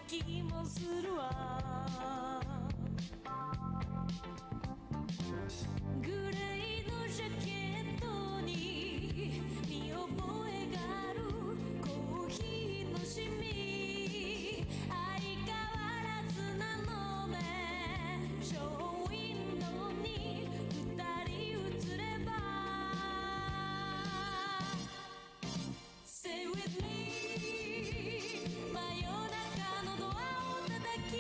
気もするわ。グレーのジャケットに見覚えがあるコーヒーのシミ、相変わらずなのね。ショーウィンドウに二人映れば Stay with me 真夜中のドアを叩き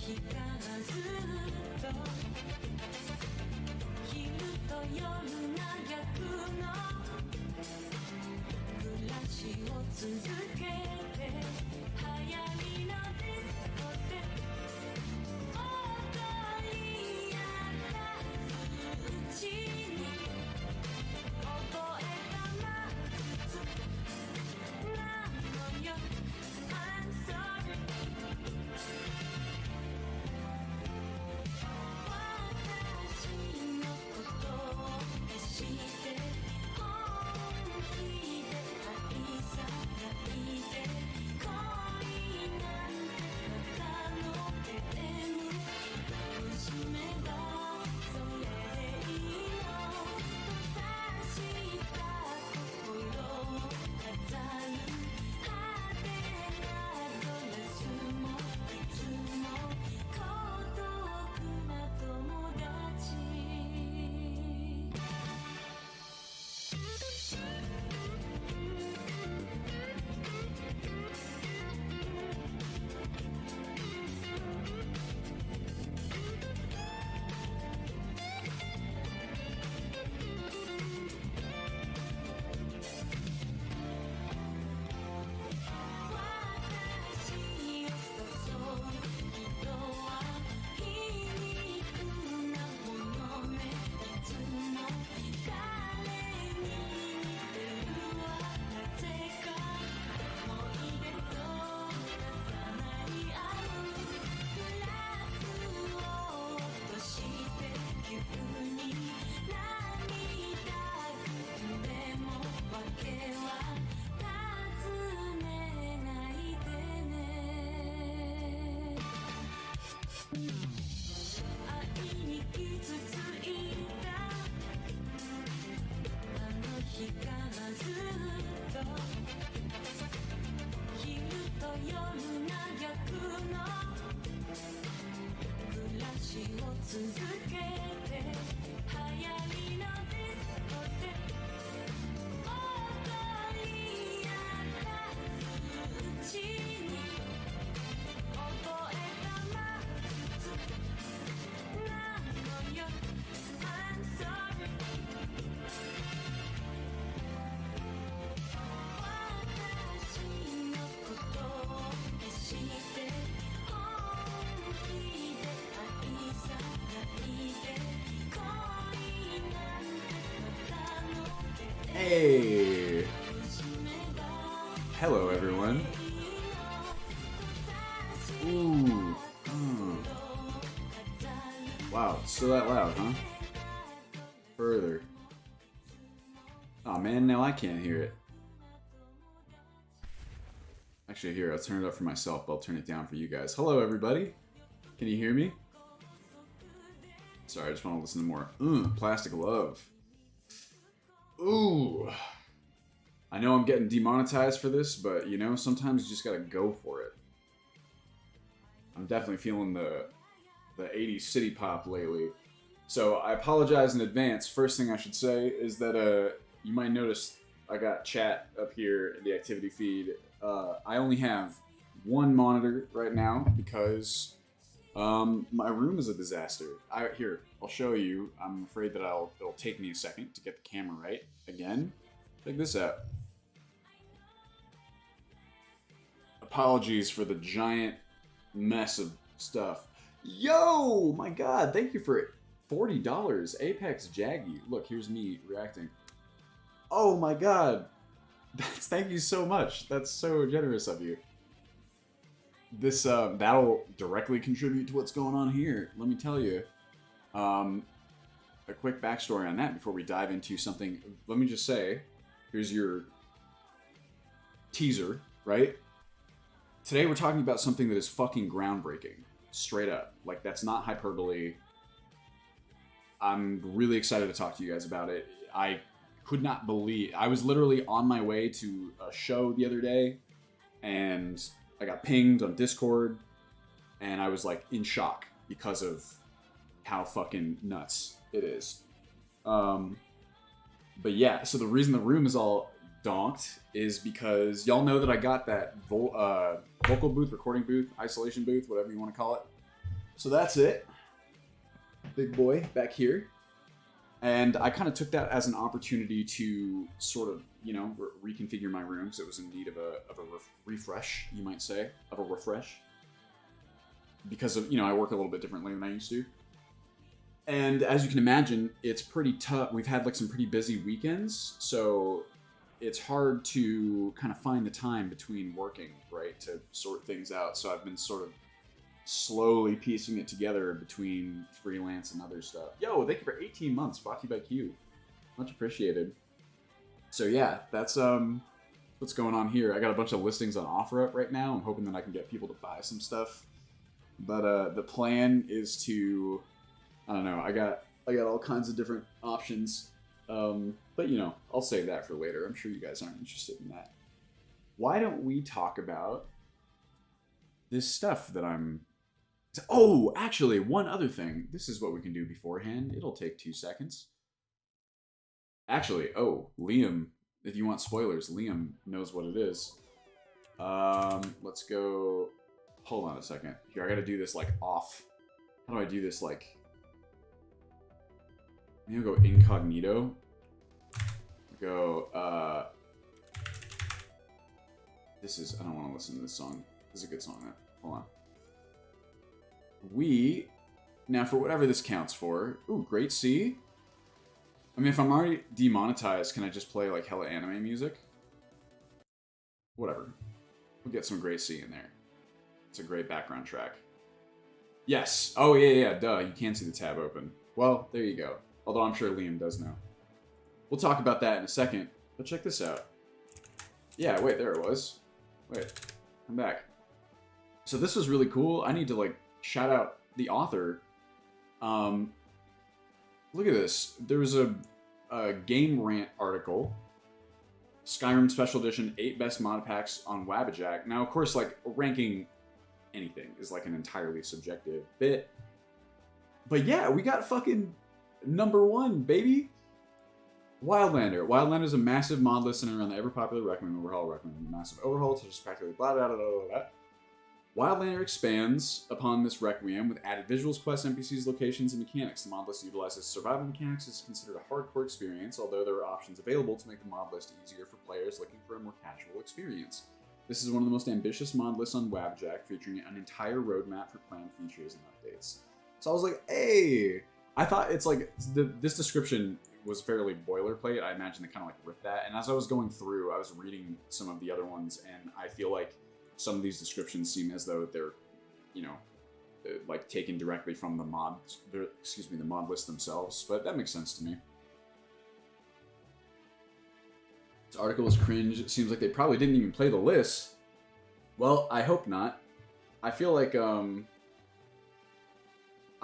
日からずっと昼と夜が逆の暮らしを続けて流行りのディスコで踊り合ったうちに覚えた魔術なのよ I'm sorry 私のことを決して本気で愛さないで恋なんてただのゲーム虫目がそれでいいの閉ざした心を飾る派手なドレスもいつも孤独な友達私を誘う人は皮肉なものねいつも彼に似てるわなぜか思い出と重なり合うグラスを落として急に涙ぐんでも訳は尋ねないでね愛に傷ついたあの日からずっと昼と夜が逆の暮らしを続けて流行りのディスコで踊り合ったうちに覚えた魔術なのよ I'm sorry 私のことを決して本気で愛さないで恋なんてただのゲーム Hey! 虫目が Hello, everyone. Ooh. Wow, it's still that loud, huh? Further. Aw, man, now I can't hear it. Actually, here, I'll turn it up for myself, but I'll turn it down for you guys. Hello, everybody. Can you hear me? Sorry, I just want to listen to more. Plastic Love. Ooh. I know I'm getting demonetized for this, but, you know, sometimes you just gotta go for it. I'm definitely feeling the 80s city pop lately. So I apologize in advance. First thing I should say is that you might notice I got chat up here in the activity feed. I only have one monitor right now because my room is a disaster. Here, I'll show you. I'm afraid that it'll take me a second to get the camera right. Again, check this out. Apologies for the giant mess of stuff. Yo, my God, thank you for $40, Apex Jaggy. Look, here's me reacting. Oh my God, thank you so much. That's so generous of you. This that'll directly contribute to what's going on here. Let me tell you, a quick backstory on that before we dive into something. Let me just say, here's your teaser, right? Today we're talking about something that is fucking groundbreaking. Straight up. Like, that's not hyperbole. I'm really excited to talk to you guys about it. I could not believe... I was literally on my way to a show the other day, and I got pinged on Discord, and I was, like, in shock because of how fucking nuts it is. But yeah, so the reason the room is all donked is because y'all know that I got that vocal booth, recording booth, isolation booth, whatever you want to call it. So that's it. Big boy back here. And I kind of took that as an opportunity to sort of, you know, reconfigure my room because it was in need of a refresh, you might say, of a refresh. Because of, you know, I work a little bit differently than I used to. And as you can imagine, it's pretty tough. We've had like some pretty busy weekends, so it's hard to kind of find the time between working, right, to sort things out. So I've been sort of slowly piecing it together between freelance and other stuff. Yo, thank you for 18 months, brought to you by Q. Much appreciated. So yeah, that's what's going on here. I got a bunch of listings on OfferUp right now. I'm hoping that I can get people to buy some stuff. But the plan is to, I don't know, I got all kinds of different options. But you know, I'll save that for later. I'm sure you guys aren't interested in that. Why don't we talk about this stuff that I'm... Oh, actually, one other thing. This is what we can do beforehand. It'll take 2 seconds. Actually, oh, Liam, if you want spoilers, Liam knows what it is. Let's go... Hold on a second. Here, I gotta do this, like, off. How do I do this, like... Maybe I'll go incognito. Go, This is... I don't want to listen to this song. This is a good song, Hold on. Now for whatever this counts for, ooh, great C. I mean, if I'm already demonetized, can I just play like hella anime music? Whatever. We'll get some great C in there. It's a great background track. Yes. Oh, yeah, duh. You can see the tab open. Well, there you go. Although I'm sure Liam does know. We'll talk about that in a second. But check this out. Yeah, wait, there it was. Wait, come back. So this was really cool. I need to, like, shout out the author. Look at this. There was a Game Rant article. Skyrim Special Edition, 8 best mod packs on Wabbajack. Now, of course, like, ranking anything is, like, an entirely subjective bit. But yeah, we got fucking #1, baby. Wildlander. Wildlander is a massive mod list centered around the ever-popular Requiem overhaul. Recommend a massive overhaul to just practically blah, blah, blah, blah, blah. Wildlander expands upon this Requiem with added visuals, quests, NPCs, locations, and mechanics. The mod list utilizes survival mechanics. Is considered a hardcore experience, although there are options available to make the mod list easier for players looking for a more casual experience. This is one of the most ambitious mod lists on Wabjack, featuring an entire roadmap for planned features and updates. So I was like, hey! I thought it's like, this description was fairly boilerplate. I imagine they kind of like ripped that. And as I was going through, I was reading some of the other ones, and I feel like some of these descriptions seem as though they're, you know, like taken directly from the mods, the mod list themselves. But that makes sense to me. This article is cringe. It seems like they probably didn't even play the list. Well, I hope not. I feel like,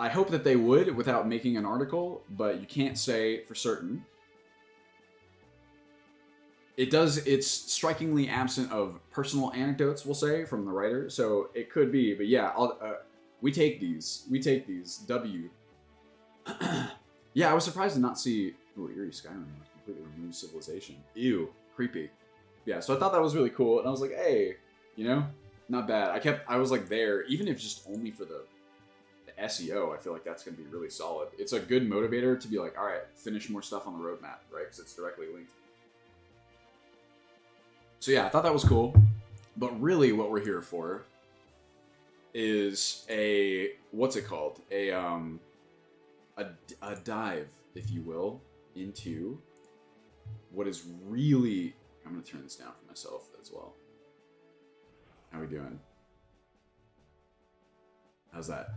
I hope that they would without making an article, but you can't say for certain. It's strikingly absent of personal anecdotes, we'll say, from the writer, so it could be, but yeah, we take these. W. Yeah, I was surprised to not see, ooh, Eerie Skyrim, completely removed civilization. Ew, creepy. Yeah, so I thought that was really cool, and I was like, hey, you know, not bad. I was like there, even if just only for the SEO, I feel like that's going to be really solid. It's a good motivator to be like, all right, finish more stuff on the roadmap, right? Because it's directly linked. So yeah, I thought that was cool. But really what we're here for is a, what's it called? A dive, if you will, into what is really, I'm going to turn this down for myself as well. How we doing? How's that?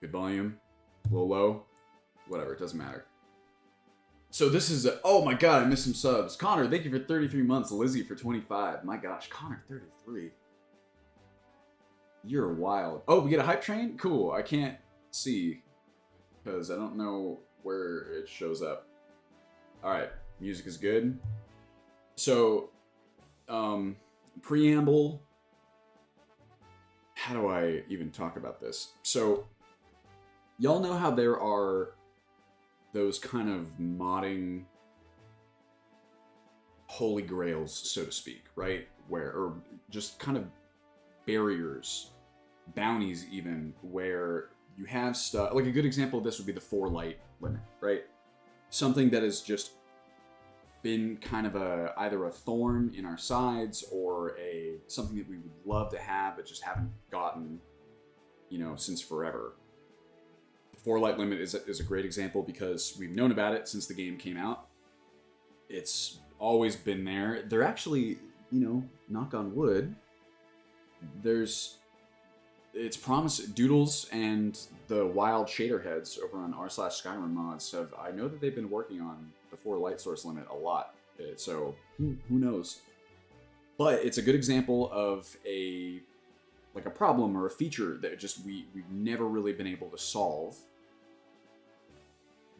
Good volume, a little low, whatever, it doesn't matter. So this is oh my god, I missed some subs. Connor, thank you for 33 months. Lizzie for 25. My gosh, Connor, 33. You're wild. Oh, we get a hype train? Cool, I can't see because I don't know where it shows up. All right, music is good. So, preamble. How do I even talk about this? So, y'all know how there are those kind of modding holy grails, so to speak, right? Or just kind of barriers, bounties even, where you have stuff, like a good example of this would be the 4 light limit, right? Something that has just been kind of either a thorn in our sides or something that we would love to have but just haven't gotten, since forever. The 4 light limit is a great example because we've known about it since the game came out. It's always been there. They're actually, knock on wood, it's promised. Doodles and the wild shader heads over on r/Skyrim mods I know that they've been working on the 4 light source limit a lot. So who knows? But it's a good example of a problem or a feature that we've never really been able to solve.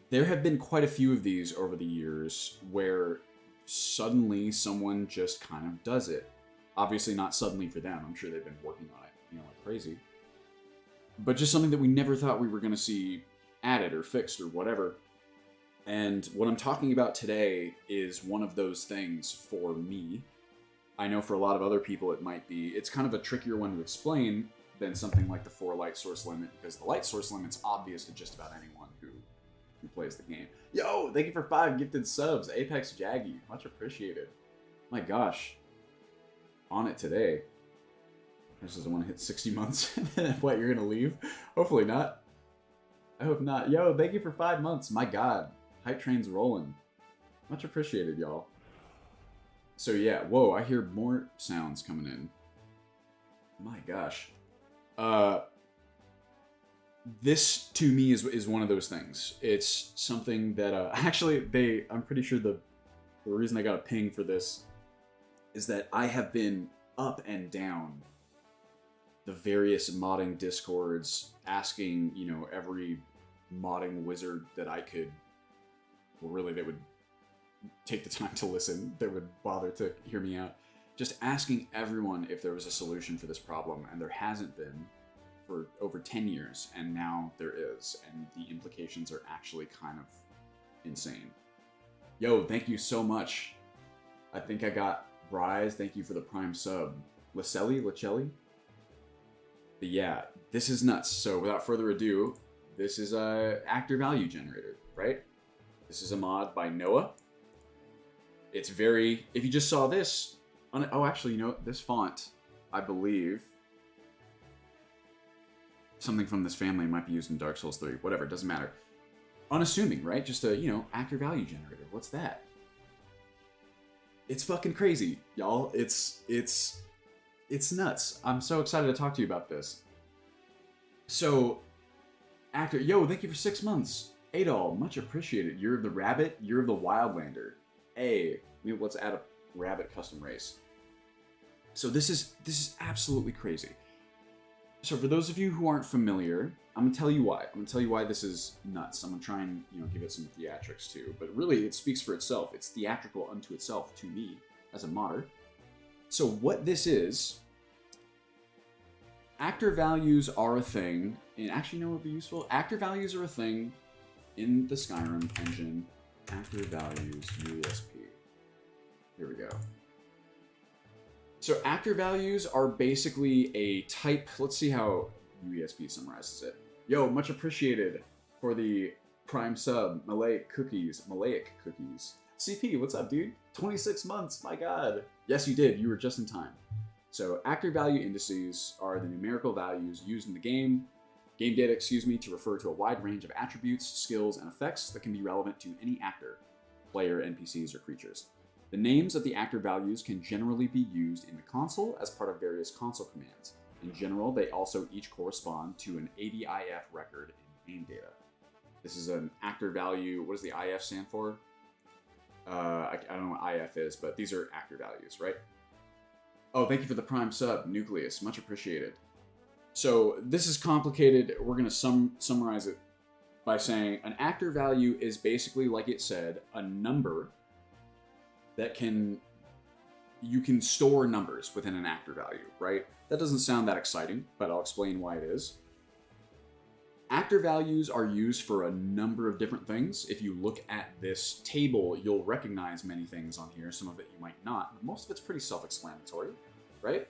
There have been quite a few of these over the years where suddenly someone just kind of does it. Obviously not suddenly for them. I'm sure they've been working on it, like crazy. But just something that we never thought we were going to see added or fixed or whatever. And what I'm talking about today is one of those things for me. I know for a lot of other people it's kind of a trickier one to explain than something like the 4 light source limit, because the light source limit's obvious to just about anyone who plays the game. Yo, thank you for 5 gifted subs, Apex Jaggy. Much appreciated. My gosh. On it today. I just want to hit 60 months. What, you're gonna leave? Hopefully not. I hope not. Yo, thank you for 5 months. My god. Hype train's rolling. Much appreciated, y'all. So yeah, whoa, I hear more sounds coming in. My gosh. This, to me, is one of those things. It's something that, actually, I'm pretty sure the reason I got a ping for this is that I have been up and down the various modding discords, asking, every modding wizard that I could, well, really, that would take the time to listen, that would bother to hear me out, just asking everyone if there was a solution for this problem, and there hasn't been for over 10 years, and now there is, and the implications are actually kind of insane. Yo, thank you so much. I think I got Bryce, thank you for the Prime sub. Lacelli? But yeah, this is nuts. So without further ado, this is a actor value generator, right? This is a mod by Noah. It's very, if you just saw this, actually, this font, I believe, something from this family might be used in Dark Souls 3, whatever, it doesn't matter. Unassuming, right? Just a, actor value generator. What's that? It's fucking crazy, y'all. It's nuts. I'm so excited to talk to you about this. So, actor, yo, thank you for 6 months. Adol, much appreciated. You're the rabbit, you're the Wildlander. Hey, let's add a rabbit custom race. So this is absolutely crazy. So for those of you who aren't familiar, I'm gonna tell you why. I'm gonna tell you why this is nuts. I'm gonna try and give it some theatrics too. But really, it speaks for itself. It's theatrical unto itself to me as a modder. So what this is, actor values are a thing. And actually, what would be useful? Actor values are a thing in the Skyrim engine. Actor values USP. Here we go. So actor values are basically a type. Let's see how UESP summarizes it. Yo, much appreciated for the Prime sub. Malaic cookies. CP, what's up, dude? 26 months, my god. Yes, you did. You were just in time. So actor value indices are the numerical values used in the game data, to refer to a wide range of attributes, skills, and effects that can be relevant to any actor, player, NPCs, or creatures. The names of the actor values can generally be used in the console as part of various console commands. In general, they also each correspond to an ADIF record in game data. This is an actor value. What does the IF stand for? I don't know what IF is, but these are actor values, right? Oh, thank you for the Prime sub, Nucleus. Much appreciated. So this is complicated. We're going to summarize it by saying an actor value is basically, like it said, a number that you can store numbers within an actor value, right? That doesn't sound that exciting, but I'll explain why it is. Actor values are used for a number of different things. If you look at this table, you'll recognize many things on here. Some of it you might not, but most of it's pretty self-explanatory, right?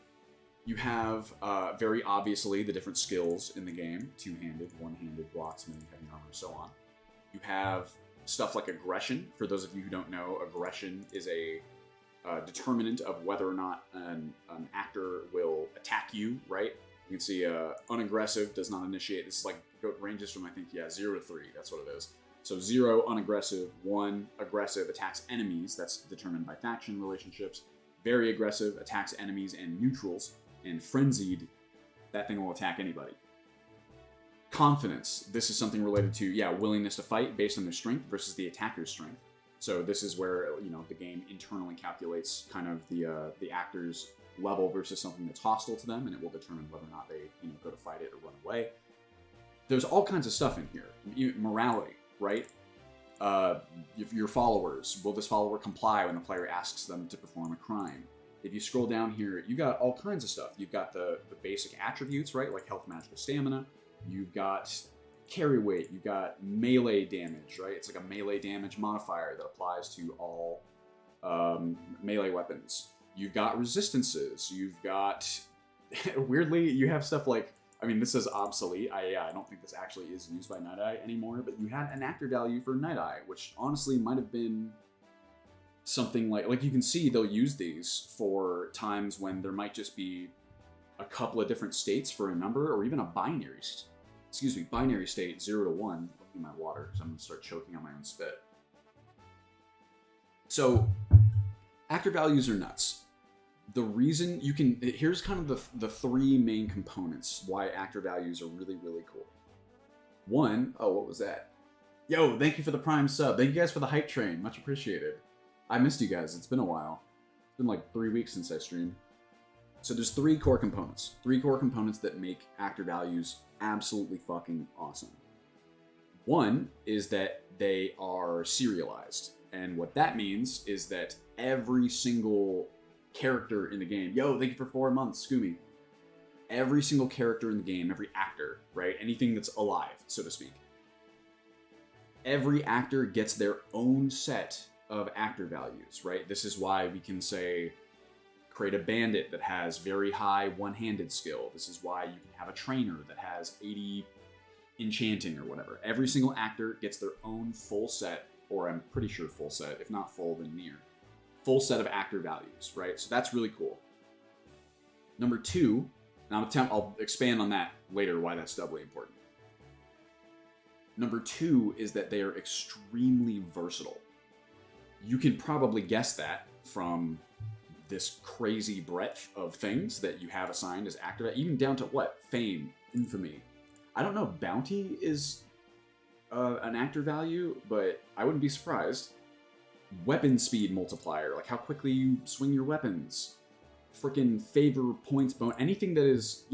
You have, very obviously, the different skills in the game. Two-handed, one-handed, blocksmith, heavy armor, so on. You have stuff like aggression. For those of you who don't know, aggression is a determinant of whether or not an actor will attack you, right? You can see unaggressive does not initiate. This is like, ranges from, I think, 0 to 3. That's what it is. So 0, unaggressive. 1, aggressive, attacks enemies. That's determined by faction relationships. Very aggressive, attacks enemies and neutrals. And frenzied, that thing will attack anybody. Confidence. This is something related to, willingness to fight based on their strength versus the attacker's strength. So this is where, the game internally calculates kind of the actor's level versus something that's hostile to them, and it will determine whether or not they, go to fight it or run away. There's all kinds of stuff in here. Morality, right? If your followers, will this follower comply when the player asks them to perform a crime? If you scroll down here, you got all kinds of stuff. You've got the basic attributes, right? Like health, magical, stamina. You've got carry weight. You've got melee damage, right? It's like a melee damage modifier that applies to all melee weapons. You've got resistances. You've got, weirdly, you have stuff like, I mean, this is obsolete. I don't think this actually is used by Night Eye anymore, but you had an actor value for Night Eye, which honestly might have been something like you can see they'll use these for times when there might just be a couple of different states for a number, or even a binary state 0 to 1. Looking at my water because I'm going to start choking on my own spit. So actor values are nuts. The reason you can, here's kind of the 3 main components why actor values are really, really cool. One, what was that? Yo, thank you for the Prime sub. Thank you guys for the hype train. Much appreciated. I missed you guys. It's been a while. It's been like 3 weeks since I streamed. So there's 3 core components. 3 core components that make actor values absolutely fucking awesome. One is that they are serialized. And what that means is that every single character in the game, yo, thank you for 4 months, Scoomy. Every single character in the game, every actor, right? Anything that's alive, so to speak. Every actor gets their own set of actor values, right? This is why we can say, create a bandit that has very high one-handed skill. This is why you can have a trainer that has 80 enchanting or whatever. Every single actor gets their own full set, or I'm pretty sure full set, if not full, then near. Full set of actor values, right? So that's really cool. Number 2, now I'll expand on that later, why that's doubly important. Number 2 is that they are extremely versatile. You can probably guess that from this crazy breadth of things that you have assigned as actor, even down to what? Fame, infamy. I don't know if bounty is an actor value, but I wouldn't be surprised. Weapon speed multiplier, like how quickly you swing your weapons. Freaking favor points bonus, anything that is,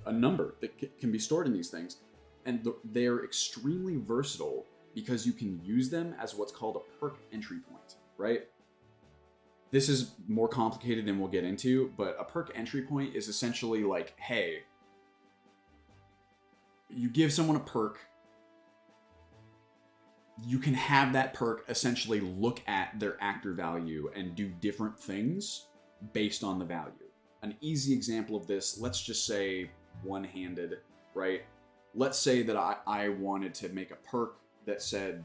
a number that can be stored in these things. And they're extremely versatile because you can use them as what's called a perk entry point, right? This is more complicated than we'll get into, but a perk entry point is essentially like, hey, you give someone a perk, you can have that perk essentially look at their actor value and do different things based on the value. An easy example of this, let's just say one-handed, right? Let's say that I wanted to make a perk that said,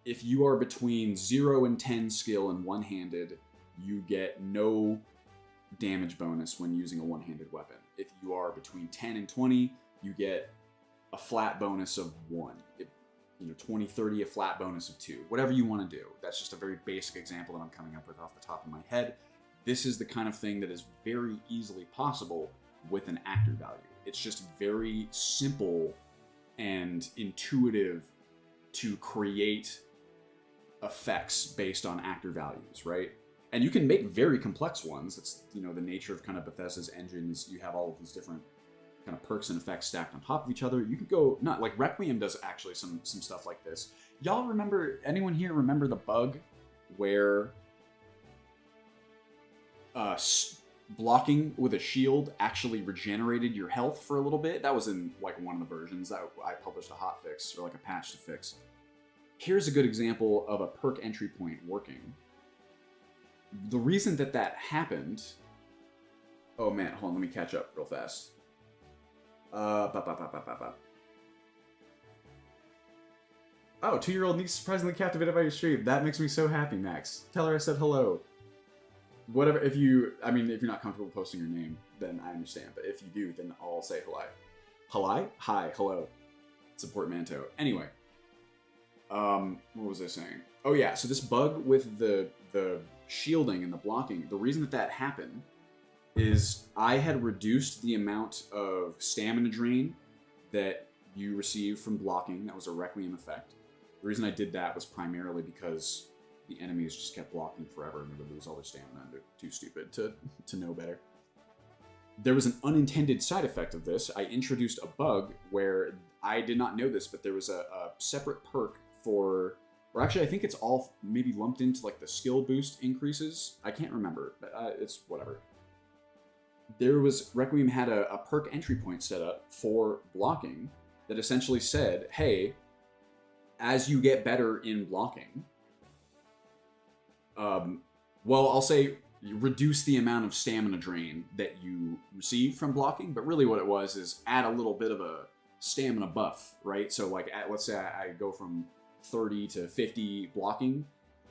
if you are between 0 and 10 skill and one-handed, you get no damage bonus when using a one-handed weapon. If you are between 10 and 20, you get a flat bonus of 1. 20, 30, a flat bonus of 2. Whatever you want to do. That's just a very basic example that I'm coming up with off the top of my head. This is the kind of thing that is very easily possible with an actor value. It's just very simple and intuitive to create effects based on actor values, right? And you can make very complex ones. That's, the nature of kind of Bethesda's engines. You have all of these different kind of perks and effects stacked on top of each other. You could go, not like Requiem does actually some stuff like this. Y'all remember, anyone here remember the bug where blocking with a shield actually regenerated your health for a little bit? That was in like one of the versions that I published a hotfix or like a patch to fix. Here's a good example of a perk entry point working. The reason that happened Oh man, hold on, let me catch up real fast. Ba, ba, ba, ba, ba, ba. Oh, 2-year-old niece surprisingly captivated by your stream. That makes me so happy, Max. Tell her I said hello. Whatever, if you're not comfortable posting your name, then I understand. But if you do, then I'll say hello. Hello? Hi, hello. It's a portmanteau. Anyway. What was I saying? Oh yeah, so this bug with the shielding and the blocking, the reason that happened is I had reduced the amount of stamina drain that you receive from blocking. That was a Requiem effect. The reason I did that was primarily because the enemies just kept blocking forever and they would lose all their stamina and they're too stupid to know better. There was an unintended side effect of this. I introduced a bug where I did not know this, but there was a separate perk for, or actually I think it's all maybe lumped into like the skill boost increases. I can't remember, but it's whatever. Requiem had a perk entry point set up for blocking that essentially said, hey, as you get better in blocking, I'll say reduce the amount of stamina drain that you receive from blocking, but really what it was is add a little bit of a stamina buff, right? So like, let's say I go from 30 to 50 blocking,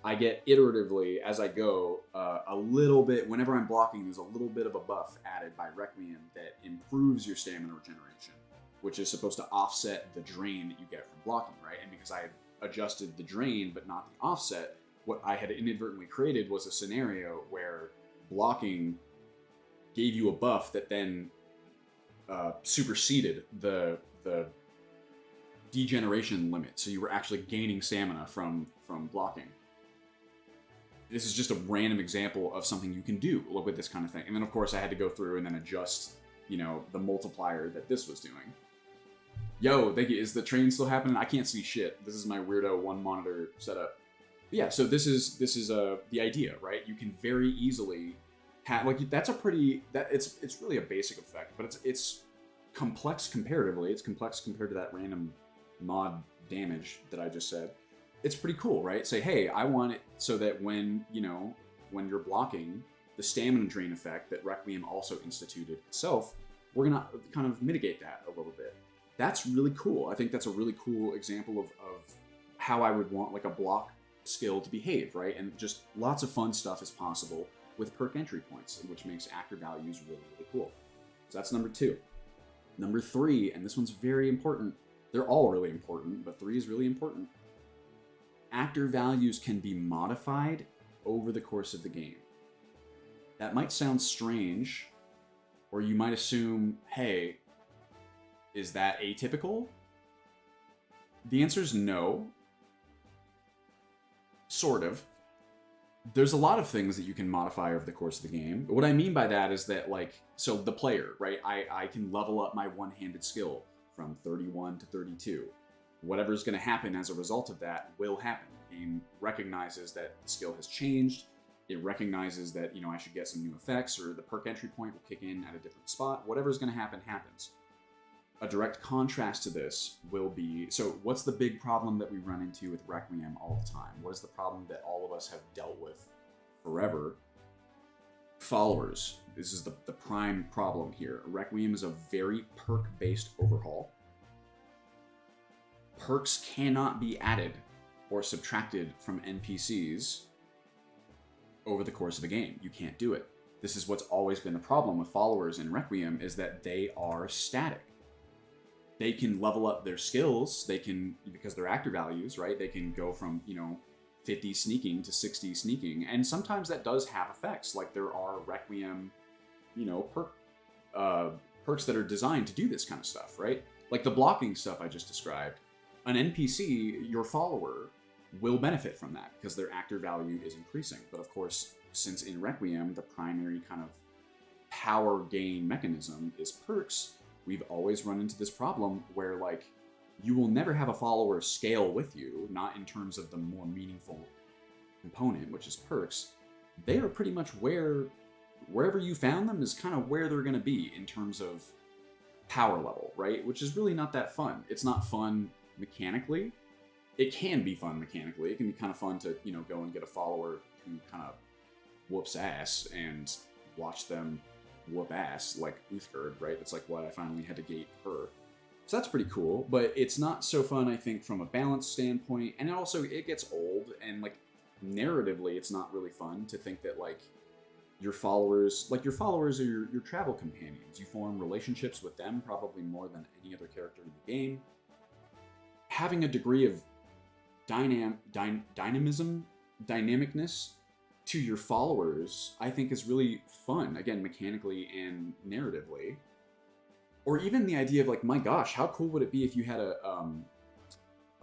I get iteratively as I go a little bit, whenever I'm blocking, there's a little bit of a buff added by Requiem that improves your stamina regeneration, which is supposed to offset the drain that you get from blocking, right? And because I had adjusted the drain but not the offset, what I had inadvertently created was a scenario where blocking gave you a buff that then superseded the degeneration limit. So you were actually gaining stamina from blocking. This is just a random example of something you can do with this kind of thing. And then of course I had to go through and then adjust, the multiplier that this was doing. Yo, thank you. Is the train still happening? I can't see shit. This is my weirdo one monitor setup. But yeah, so this is the idea, right? You can very easily have it's really a basic effect, but it's complex comparatively. It's complex compared to that random mod damage that I just said. It's pretty cool, right? Say, hey, I want it so that when you're blocking, the stamina drain effect that Requiem also instituted itself, we're gonna kind of mitigate that a little bit. That's really cool. I think that's a really cool example of how I would want like a block skill to behave, right? And just lots of fun stuff is possible with perk entry points, which makes actor values really, really cool. So that's number 2. Number 3, and this one's very important. They're all really important, but 3 is really important. Actor values can be modified over the course of the game. That might sound strange, or you might assume, hey, is that atypical? The answer is no. Sort of. There's a lot of things that you can modify over the course of the game. What I mean by that is that, so the player, right? I can level up my one-handed skill from 31 to 32. Whatever's going to happen as a result of that will happen. The game recognizes that the skill has changed. It recognizes that, I should get some new effects, or the perk entry point will kick in at a different spot. Whatever's going to happen, happens. A direct contrast to this will be, so what's the big problem that we run into with Requiem all the time? What is the problem that all of us have dealt with forever? Followers. This is the prime problem here. Requiem is a very perk-based overhaul. Perks cannot be added or subtracted from NPCs over the course of a game. You can't do it. This is what's always been the problem with followers in Requiem, is that they are static. They can level up their skills, because they're actor values, right? They can go from, 50 sneaking to 60 sneaking, and sometimes that does have effects. Like there are Requiem, perks that are designed to do this kind of stuff, right? Like the blocking stuff I just described. An NPC, your follower, will benefit from that because their actor value is increasing. But of course, since in Requiem, the primary kind of power gain mechanism is perks, we've always run into this problem where, you will never have a follower scale with you, not in terms of the more meaningful component, which is perks. They are pretty much wherever you found them is kind of where they're going to be in terms of power level, right? Which is really not that fun. It's not fun mechanically. It can be fun mechanically. It can be kind of fun to, go and get a follower who kind of whoops ass and watch them whoop ass like Uthgerd, right? That's like why I finally had to gate her. So that's pretty cool, but it's not so fun, I think, from a balance standpoint, and also it gets old, and like narratively, it's not really fun to think that like your followers are your travel companions. You form relationships with them probably more than any other character in the game. Having a degree of dynamicness to your followers, I think is really fun, again, mechanically and narratively. Or even the idea of like, my gosh, how cool would it be if you had a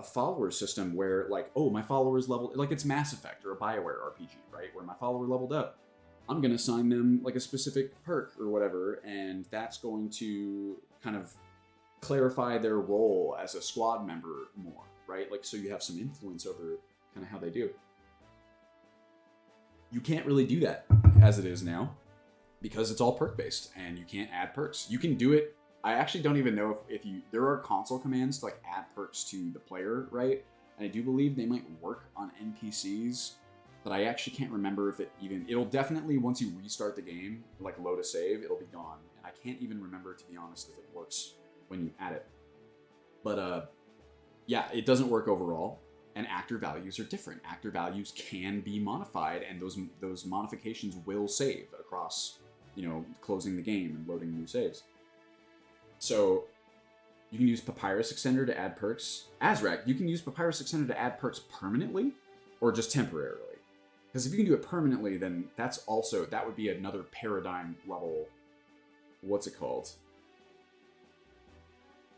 follower system where like, oh, my followers leveled, like it's Mass Effect or a BioWare RPG, right? Where my follower leveled up. I'm going to assign them like a specific perk or whatever, and that's going to kind of clarify their role as a squad member more, right? Like, so you have some influence over kind of how they do. You can't really do that as it is now because it's all perk based and you can't add perks. You can do it. I actually don't even know if you, there are console commands to like add perks to the player, right? And I do believe they might work on NPCs, but I actually can't remember if it'll definitely, once you restart the game, like load a save, it'll be gone. And I can't even remember, to be honest, if it works when you add it. But yeah, it doesn't work overall. And actor values are different. Actor values can be modified, and those modifications will save across, closing the game and loading new saves. So you can use Papyrus Extender to add perks. Azrak, you can use Papyrus Extender to add perks permanently or just temporarily. Because if you can do it permanently, then that would be another paradigm level, what's it called?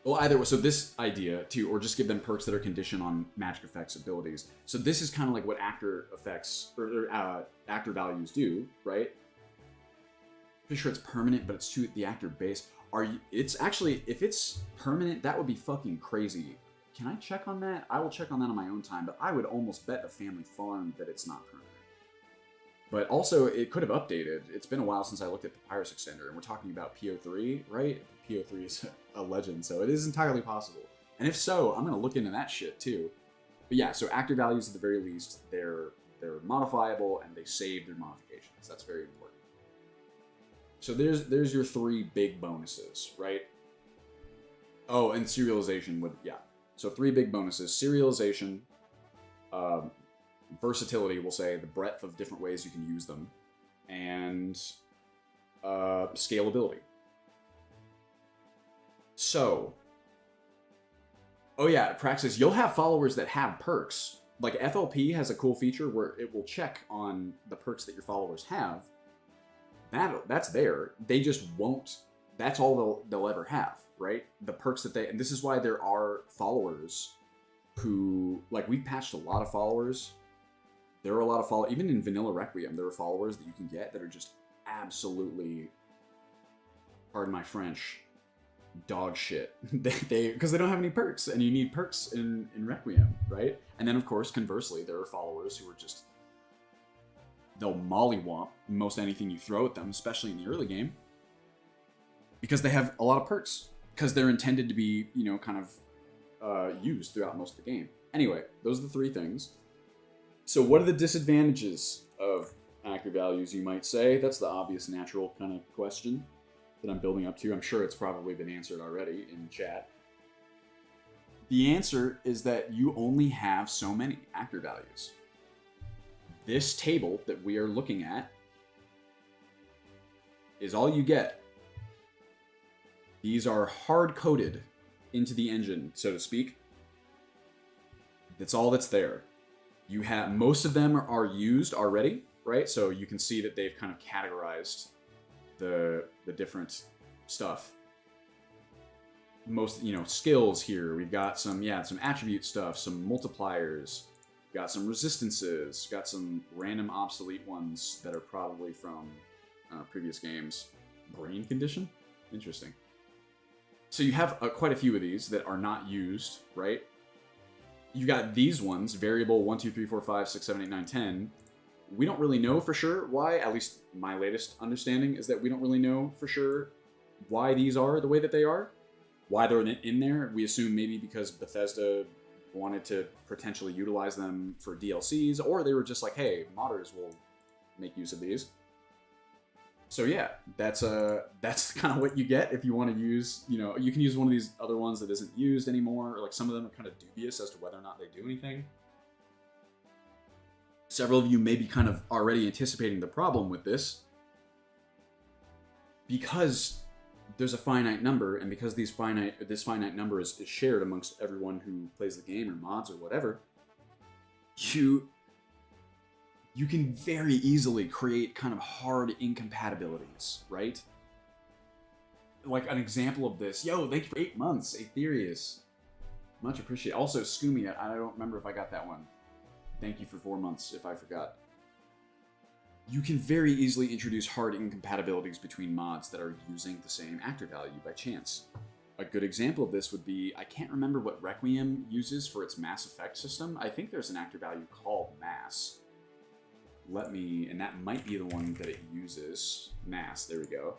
Well, either way, so this idea too, or just give them perks that are conditioned on magic effects abilities. So this is kind of like what actor effects, or actor values do, right? Pretty sure it's permanent, but it's to the actor base. It's actually, if it's permanent, that would be fucking crazy. Can I check on that? I will check on that on my own time, but I would almost bet the family farm that it's not permanent. But also, it could have updated. It's been a while since I looked at Papyrus Extender, and we're talking about PO3, right? PO3 is a legend, so it is entirely possible. And if so, I'm going to look into that shit, too. But yeah, so actor values, at the very least, they're modifiable, and they save their modifications. That's very important. So there's your three big bonuses, right? Oh, and serialization would, yeah. So three big bonuses. Serialization, versatility, we'll say, the breadth of different ways you can use them, and scalability. So, oh yeah, Praxis, you'll have followers that have perks. Like FLP has a cool feature where it will check on the perks that your followers have. That's there. They just won't. That's all they'll ever have, right? The perks that and this is why there are followers who, like, we've patched a lot of followers. There are a lot of followers, even in Vanilla Requiem, there are followers that you can get that are just absolutely, pardon my French, dog shit. Because they don't have any perks, and you need perks in Requiem, right? And then, of course, conversely, there are followers who are just, they'll mollywomp most anything you throw at them, especially in the early game, because they have a lot of perks, because they're intended to be, kind of used throughout most of the game. Anyway, those are the three things. So what are the disadvantages of actor values, you might say? That's the obvious, natural kind of question that I'm building up to. I'm sure it's probably been answered already in chat. The answer is that you only have so many actor values. This table that we are looking at is all you get. These are hard-coded into the engine, so to speak. That's all that's there. You have, most of them are used already, right? So you can see that they've kind of categorized the different stuff. Most, skills here. We've got some attribute stuff, some multipliers, got some resistances, got some random obsolete ones that are probably from previous games. Brain condition? Interesting. So you have quite a few of these that are not used, right? You got these ones, variable 1, 2, 3, 4, 5, 6, 7, 8, 9, 10. We don't really know for sure why, at least my latest understanding is that we don't really know for sure why these are the way that they are. Why they're in there. We assume maybe because Bethesda wanted to potentially utilize them for DLCs, or they were just like, hey, modders will make use of these. So yeah, that's kind of what you get if you want to use, you know, you can use one of these other ones that isn't used anymore, or like some of them are kind of dubious as to whether or not they do anything. Several of you may be kind of already anticipating the problem with this, because there's a finite number, and because this finite number is shared amongst everyone who plays the game or mods or whatever, you can very easily create kind of hard incompatibilities, right? Like an example of this, yo, thank you for 8 months, Aetherius. Much appreciated. Also, Scoomy, I don't remember if I got that one. Thank you for 4 months, if I forgot. You can very easily introduce hard incompatibilities between mods that are using the same actor value by chance. A good example of this would be, I can't remember what Requiem uses for its mass effect system. I think there's an actor value called mass. And that might be the one that it uses. Mass, there we go.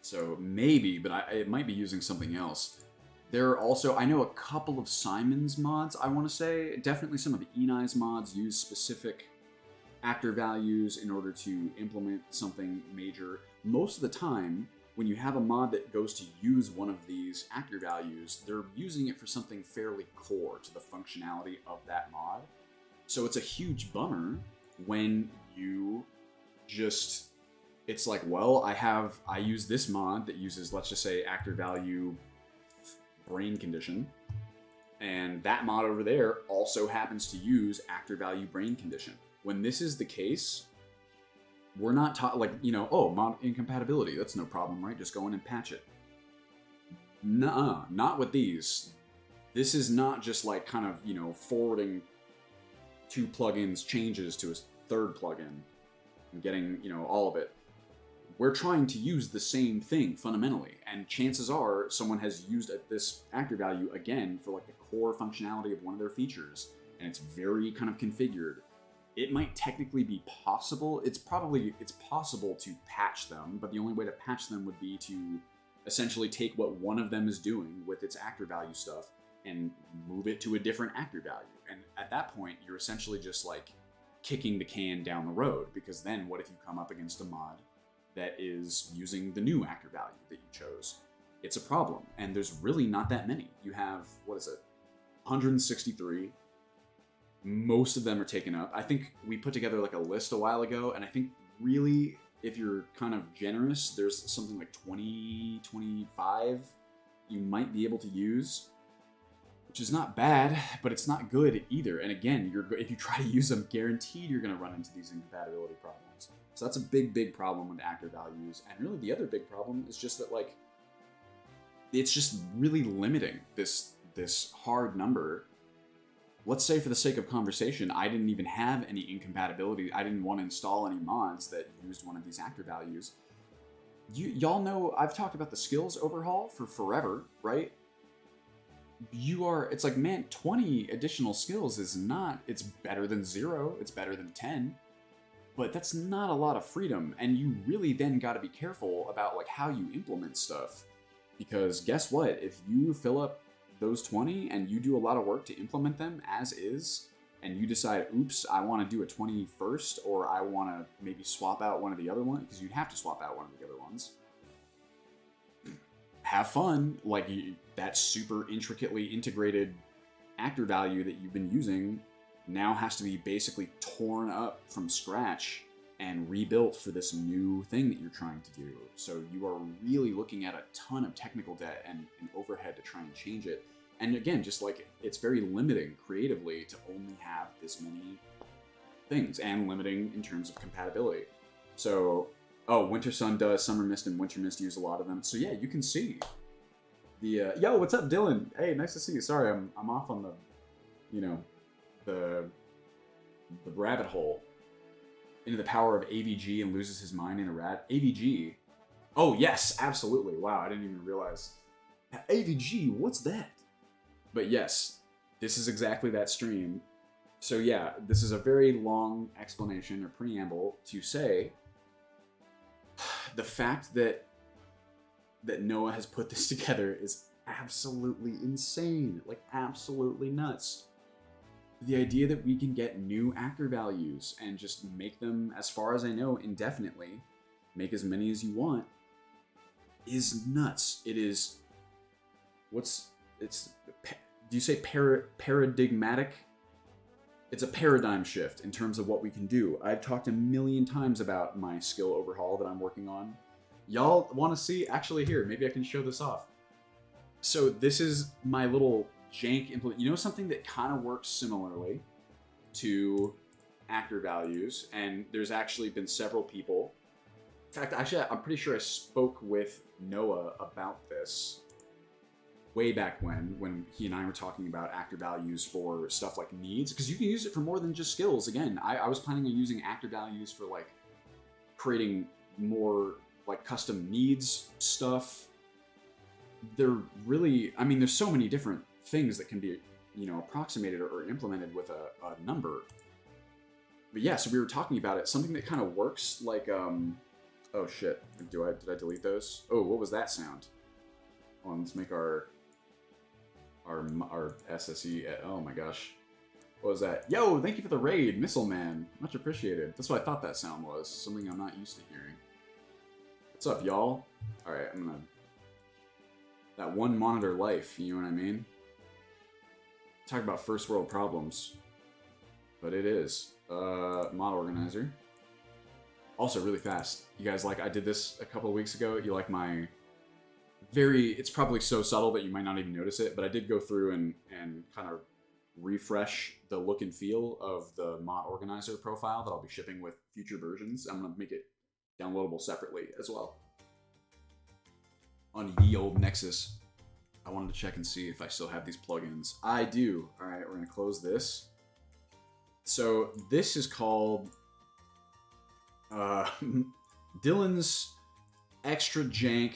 So maybe, but it might be using something else. There are also, I know a couple of Simon's mods, I want to say. Definitely some of the Enei's mods use specific actor values in order to implement something major. Most of the time, when you have a mod that goes to use one of these actor values, they're using it for something fairly core to the functionality of that mod. So it's a huge bummer when you just, it's like, well, I use this mod that uses, let's just say, actor value brain condition, and that mod over there also happens to use actor value brain condition. When this is the case, we're not taught, like, you know, oh, mod incompatibility, that's no problem, right? Just go in and patch it. Nuh-uh, not with these. This is not just like kind of, you know, forwarding 2 plugins changes to a 3rd plugin and getting, you know, all of it. We're trying to use the same thing fundamentally, and chances are someone has used this actor value again for like the core functionality of one of their features, and it's very kind of configured. It might technically be possible. It's possible to patch them, but the only way to patch them would be to essentially take what one of them is doing with its actor value stuff and move it to a different actor value. And at that point, you're essentially just like kicking the can down the road, because then what if you come up against a mod that is using the new actor value that you chose? It's a problem, and there's really not that many. You have, what is it, 163. Most of them are taken up. I think we put together like a list a while ago, and I think really, if you're kind of generous, there's something like 20, 25 you might be able to use, which is not bad, but it's not good either. And again, if you try to use them, guaranteed you're going to run into these incompatibility problems. So that's a big, big problem with actor values. And really the other big problem is just that, like, it's just really limiting this hard number. Let's say, for the sake of conversation, I didn't even have any incompatibility. I didn't want to install any mods that used one of these actor values. Y'all know I've talked about the skills overhaul for forever, right? It's like, man, 20 additional skills is not, it's better than 0, it's better than 10, but that's not a lot of freedom, and you really then got to be careful about like how you implement stuff, because guess what? If you fill up those 20 and you do a lot of work to implement them as is, and you decide, oops, I want to do a 21st, or I want to maybe swap out one of the other ones, because you'd have to swap out one of the other ones. Have fun. Like, that super intricately integrated actor value that you've been using now has to be basically torn up from scratch and rebuilt for this new thing that you're trying to do. So you are really looking at a ton of technical debt and overhead to try and change it. And again, just like, it's very limiting creatively to only have this many things, and limiting in terms of compatibility. So, oh, Winter Sun does, Summer Mist and Winter Mist use a lot of them. So yeah, you can see the, yo, what's up, Dylan? Hey, nice to see you. Sorry, I'm off on the, you know, the rabbit hole into the power of AVG and loses his mind in a rat. AVG? Oh, yes, absolutely. Wow, I didn't even realize. AVG, what's that? But yes, this is exactly that stream. So yeah, this is a very long explanation or preamble to say the fact that Noah has put this together is absolutely insane. Like, absolutely nuts. The idea that we can get new actor values and just make them, as far as I know, indefinitely, make as many as you want, is nuts. It is, do you say paradigmatic? It's a paradigm shift in terms of what we can do. I've talked a million times about my skill overhaul that I'm working on. Y'all want to see? Actually, here, maybe I can show this off. So this is my little jank implement. You know something that kind of works similarly to actor values, and there's actually been several people. In fact, actually, I'm pretty sure I spoke with Noah about this way back when he and I were talking about actor values for stuff like needs, because you can use it for more than just skills. Again, I was planning on using actor values for like creating more like custom needs stuff. They're really, I mean, there's so many different things that can be, you know, approximated or implemented with a number. But yeah, so we were talking about it. Something that kind of works like, oh shit, did I delete those? Oh, what was that sound? Hold on, let's make our SSE, oh my gosh. What was that? Yo, thank you for the raid, Missile Man. Much appreciated. That's what I thought that sound was. Something I'm not used to hearing. What's up, y'all? Alright, I'm gonna... That one monitor life, you know what I mean? Talk about first world problems. But it is. Mod organizer. Also, really fast. You guys like, I did this a couple of weeks ago. You like my... It's probably so subtle that you might not even notice it, but I did go through and kind of refresh the look and feel of the mod organizer profile that I'll be shipping with future versions. I'm going to make it downloadable separately as well. On ye old Nexus, I wanted to check and see if I still have these plugins. I do. All right, we're going to close this. So this is called Dylan's extra jank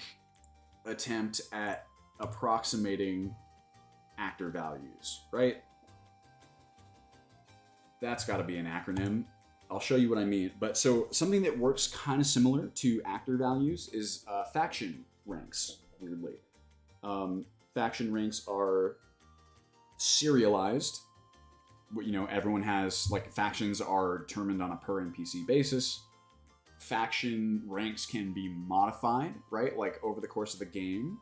attempt at approximating actor values, right? That's got to be an acronym. I'll show you what I mean. But so something that works kind of similar to actor values is faction ranks, weirdly. Faction ranks are serialized. You know, everyone has, like, factions are determined on a per NPC basis. Faction ranks can be modified, right? Like over the course of the game.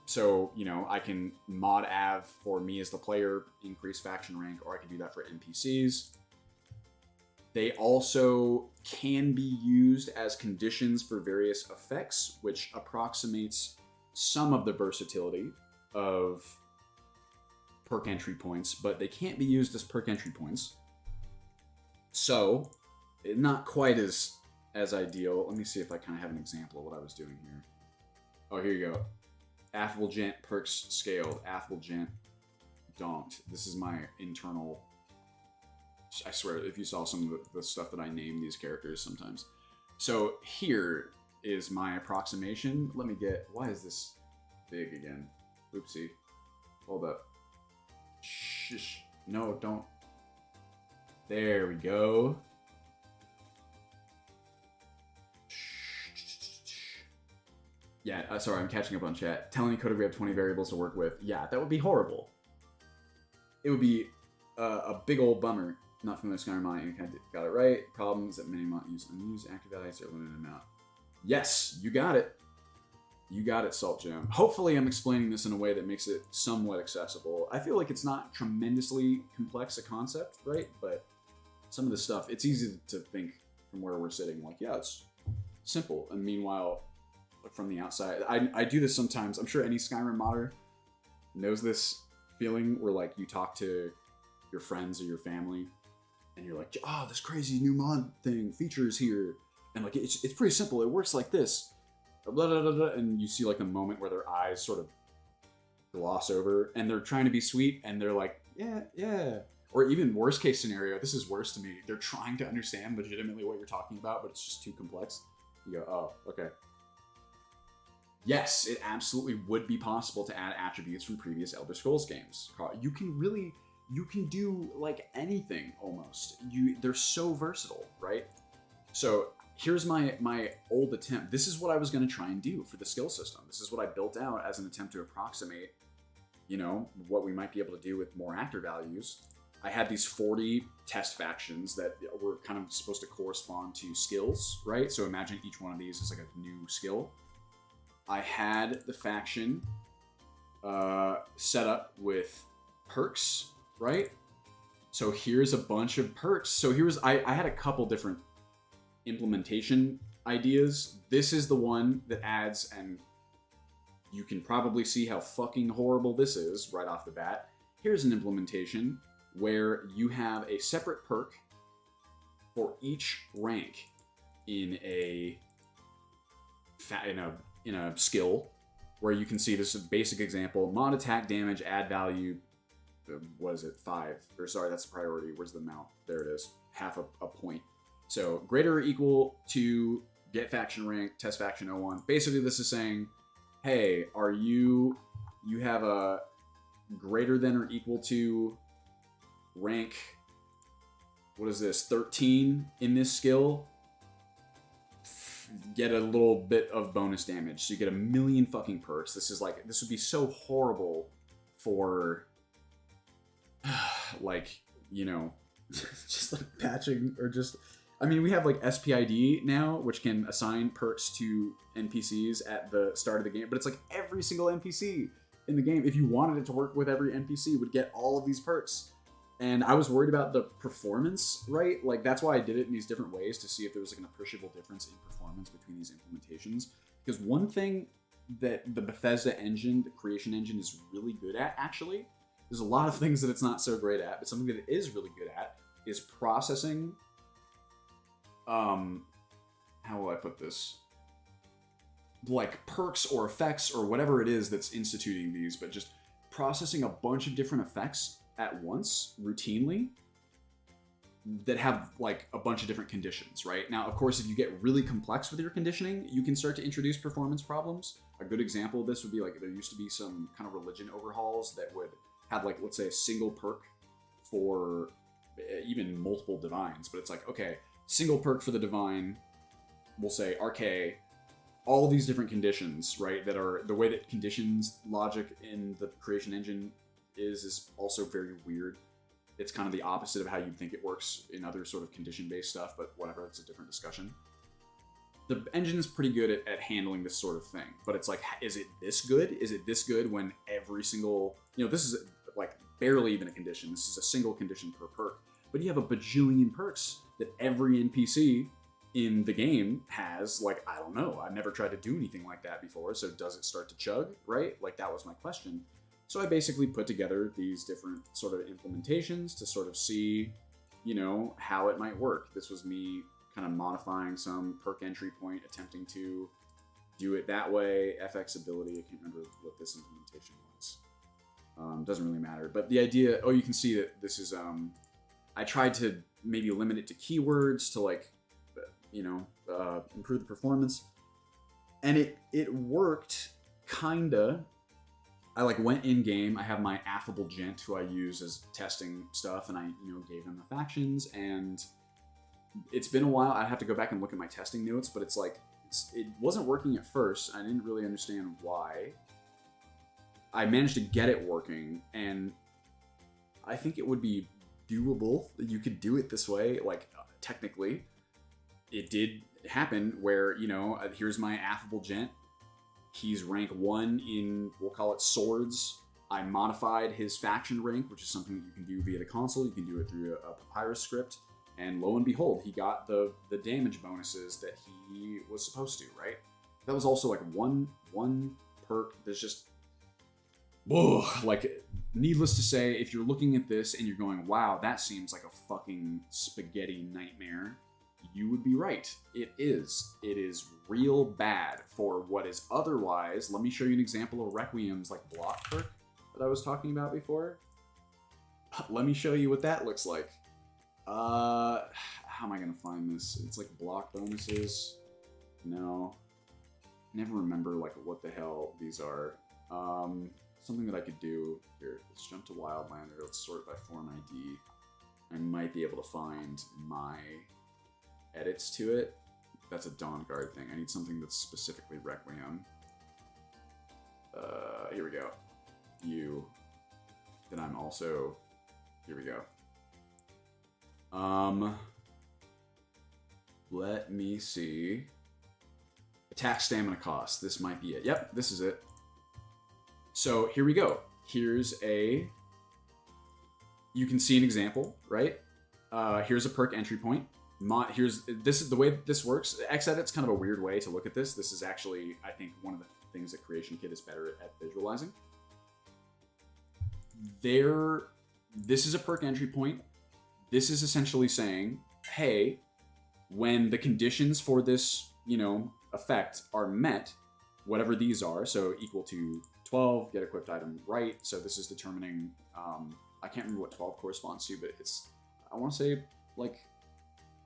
So, you know, I can mod av for me as the player, increase faction rank, or I can do that for NPCs. They also can be used as conditions for various effects, which approximates some of the versatility of perk entry points, but they can't be used as perk entry points. So, not quite as ideal. Let me see if I kind of have an example of what I was doing here. Oh, here you go. Affable Gent perks scaled. Affable Gent donked. This is my internal... I swear, if you saw some of the stuff that I name these characters sometimes. So here is my approximation. Let me get... Why is this big again? Oopsie. Hold up. Shh. No, don't. There we go. Yeah, sorry, I'm catching up on chat. Telling me Coda we have 20 variables to work with. Yeah, that would be horrible. It would be a big old bummer. Not familiar with Skyrim Mind. Got it right. Problems that many might use unused active values are limited amount. Yes, you got it. You got it, Salt Gem. Hopefully I'm explaining this in a way that makes it somewhat accessible. I feel like it's not tremendously complex a concept, right? But some of the stuff, it's easy to think from where we're sitting, like, yeah, it's simple. And meanwhile, from the outside, I do this sometimes. I'm sure any Skyrim modder knows this feeling where, like, you talk to your friends or your family, and you're like, oh, this crazy new mod thing, features here. And, like, it's pretty simple. It works like this. Blah, blah, blah, blah, and you see, like, the moment where their eyes sort of gloss over, and they're trying to be sweet, and they're like, yeah. Or even worst case scenario, this is worse to me. They're trying to understand legitimately what you're talking about, but it's just too complex. You go, oh, okay. Yes, it absolutely would be possible to add attributes from previous Elder Scrolls games. You can do, like, anything, almost. They're so versatile, right? So, here's my old attempt. This is what I was going to try and do for the skill system. This is what I built out as an attempt to approximate, you know, what we might be able to do with more actor values. I had these 40 test factions that were kind of supposed to correspond to skills, right? So imagine each one of these is like a new skill. I had the faction set up with perks, right? So here's a bunch of perks. So I had a couple different implementation ideas. This is the one that adds, and you can probably see how fucking horrible this is right off the bat. Here's an implementation where you have a separate perk for each rank in a skill, where you can see this is a basic example: mod attack damage, add value. What is it? 5. Or sorry, that's the priority. Where's the amount? There it is. Half a point. So greater or equal to get faction rank, test faction 01. Basically, this is saying, hey, you have a greater than or equal to rank, what is this, 13 in this skill, get a little bit of bonus damage. So you get 1,000,000 fucking perks. This would be so horrible for, like, you know, just like patching or just, I mean, we have like SPID now, which can assign perks to NPCs at the start of the game, but it's like every single NPC in the game, if you wanted it to work with every NPC, would get all of these perks. And I was worried about the performance, right? Like, that's why I did it in these different ways, to see if there was like an appreciable difference in performance between these implementations. Because one thing that the Bethesda engine, the creation engine, is really good at, actually, there's a lot of things that it's not so great at, but something that it is really good at is processing, how will I put this? Like perks or effects or whatever it is that's instituting these, but just processing a bunch of different effects at once, routinely, that have like a bunch of different conditions, right? Now, of course, if you get really complex with your conditioning, you can start to introduce performance problems. A good example of this would be like, there used to be some kind of religion overhauls that would have like, let's say, a single perk for even multiple divines, but it's like, okay, single perk for the divine, we'll say RK, all these different conditions, right, that are the way that conditions logic in the creation engine is also very weird. It's kind of the opposite of how you'd think it works in other sort of condition-based stuff, but whatever, that's a different discussion. The engine is pretty good at handling this sort of thing, but it's like, is it this good? Is it this good when every single, this is like barely even a condition. This is a single condition per perk, but you have a bajillion perks that every NPC in the game has. Like, I don't know, I've never tried to do anything like that before, so does it start to chug, right? Like, that was my question. So I basically put together these different sort of implementations to sort of see, how it might work. This was me kind of modifying some perk entry point, attempting to do it that way. FX ability, I can't remember what this implementation was. Doesn't really matter. But the idea, you can see that this is, I tried to maybe limit it to keywords to like, improve the performance. And it worked, kinda. I like went in game. I have my affable gent who I use as testing stuff, and I gave them the factions. And it's been a while. I have to go back and look at my testing notes, but it's like it wasn't working at first. I didn't really understand why. I managed to get it working, and I think it would be doable. You could do it this way, like technically. It did happen where here's my affable gent. He's rank 1 in, we'll call it swords. I modified his faction rank, which is something that you can do via the console. You can do it through a papyrus script. And lo and behold, he got the damage bonuses that he was supposed to, right? That was also like one perk that's just, whoa, like, needless to say, if you're looking at this and you're going, wow, that seems like a fucking spaghetti nightmare, you would be right. It is. It is real bad for what is otherwise. Let me show you an example of Requiem's like block perk that I was talking about before. Let me show you what that looks like. How am I gonna find this? It's like block bonuses. No. Never remember like what the hell these are. Something that I could do. Here, let's jump to Wildlander. Let's sort by form ID. I might be able to find my edits to it. That's a Dawn Guard thing. I need something that's specifically Requiem. Here we go. Then I'm also, here we go. Let me see. Attack stamina cost. This might be it. Yep, this is it. So here we go. Here's a... You can see an example, right? Here's a perk entry point. This is the way that this works. Xedit's kind of a weird way to look at this. This is actually, I think, one of the things that Creation Kit is better at visualizing. This is a perk entry point. This is essentially saying, hey, when the conditions for this, effect are met, whatever these are, so equal to 12, get equipped item right. So this is determining, I can't remember what 12 corresponds to, but it's, I want to say, like,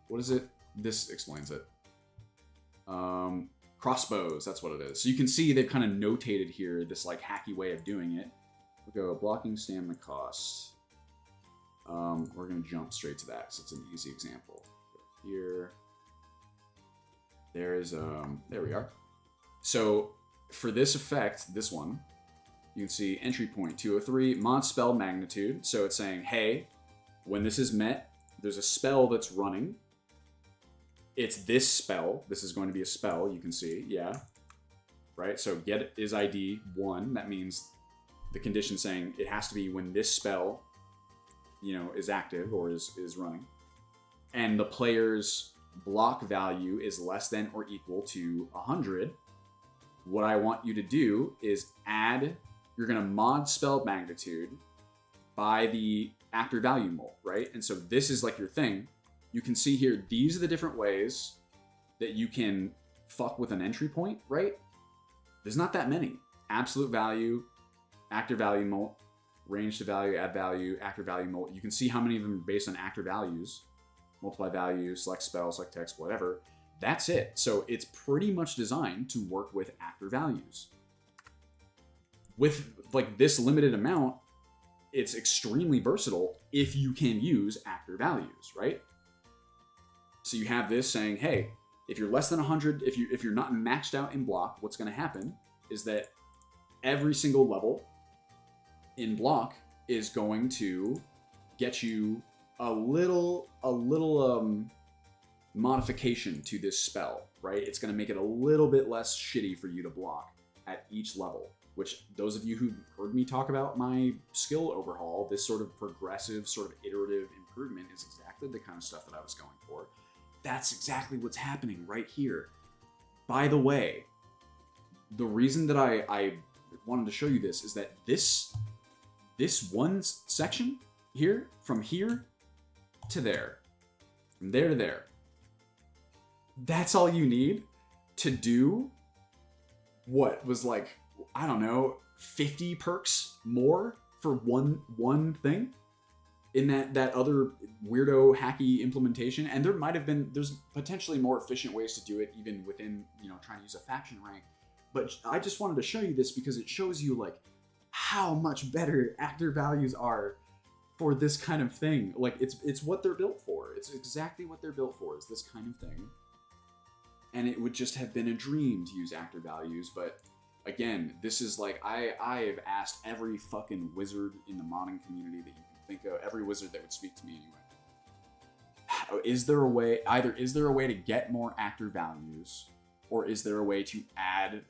what is it? This explains it. Crossbows, that's what it is. So you can see they've kind of notated here this like hacky way of doing it. We'll go blocking stamina cost. We're going to jump straight to that because it's an easy example. Go here. There we are. So for this effect, this one, you can see entry point 203, mod spell magnitude. So it's saying, hey, when this is met, there's a spell that's running. It's this spell. This is going to be a spell, you can see, yeah. Right, so get is ID 1. That means the condition saying it has to be when this spell, is active or is running. And the player's block value is less than or equal to 100. What I want you to do is you're going to mod spell magnitude by the actor value mult, right? And so this is like your thing. You can see here, these are the different ways that you can fuck with an entry point, right? There's not that many. Absolute value, actor value mult, range to value, add value, actor value mult. You can see how many of them are based on actor values. Multiply value, select spell, select text, whatever. That's it. So it's pretty much designed to work with actor values. With like this limited amount, it's extremely versatile if you can use actor values, right? So you have this saying, hey, if you're less than 100, if you're not maxed out in block, what's going to happen is that every single level in block is going to get you a little modification to this spell, right? It's going to make it a little bit less shitty for you to block at each level, which those of you who heard me talk about my skill overhaul, this sort of progressive, sort of iterative improvement is exactly the kind of stuff that I was going for. That's exactly what's happening right here. By the way, the reason that I wanted to show you this is that this one section here, from here to there, from there to there, that's all you need to do what was like, I don't know, 50 perks more for one thing in that other weirdo hacky implementation. And there's potentially more efficient ways to do it even within, trying to use a faction rank. But I just wanted to show you this because it shows you like how much better actor values are for this kind of thing. Like it's what they're built for. It's exactly what they're built for, is this kind of thing. And it would just have been a dream to use actor values, but again, this is like, I have asked every fucking wizard in the modding community that you can think of, every wizard that would speak to me anyway. Is there a way to get more actor values, or is there a way to add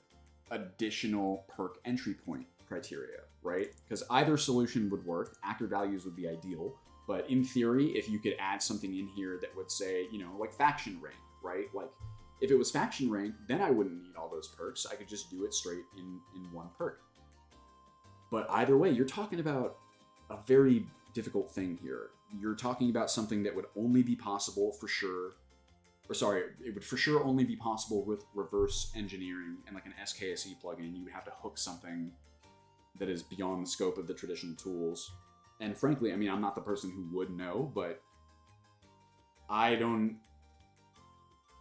additional perk entry point criteria, right? Because either solution would work. Actor values would be ideal, but in theory, if you could add something in here that would say, like faction rank, right? Like, if it was faction rank, then I wouldn't need all those perks. I could just do it straight in one perk. But either way, you're talking about a very difficult thing here. You're talking about something that would only be possible for sure, it would for sure only be possible with reverse engineering and like an SKSE plugin. You would have to hook something that is beyond the scope of the traditional tools. And frankly, I mean, I'm not the person who would know, but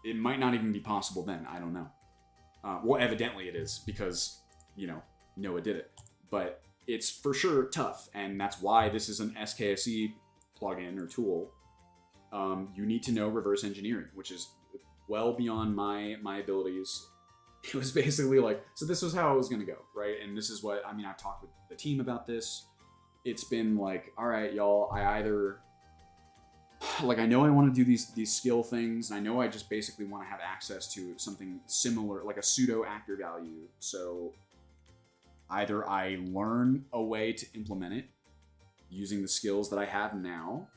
it might not even be possible then. I don't know. Well, evidently it is because, Noah did it. But it's for sure tough, and that's why this is an SKSE plugin or tool. You need to know reverse engineering, which is well beyond my abilities. It was basically like, so this was how it was going to go, right? And this is what, I've talked with the team about this. It's been like, all right, y'all, I either like I know I want to do these skill things, and I know I just basically want to have access to something similar, like a pseudo actor value. So either I learn a way to implement it using the skills that I have now,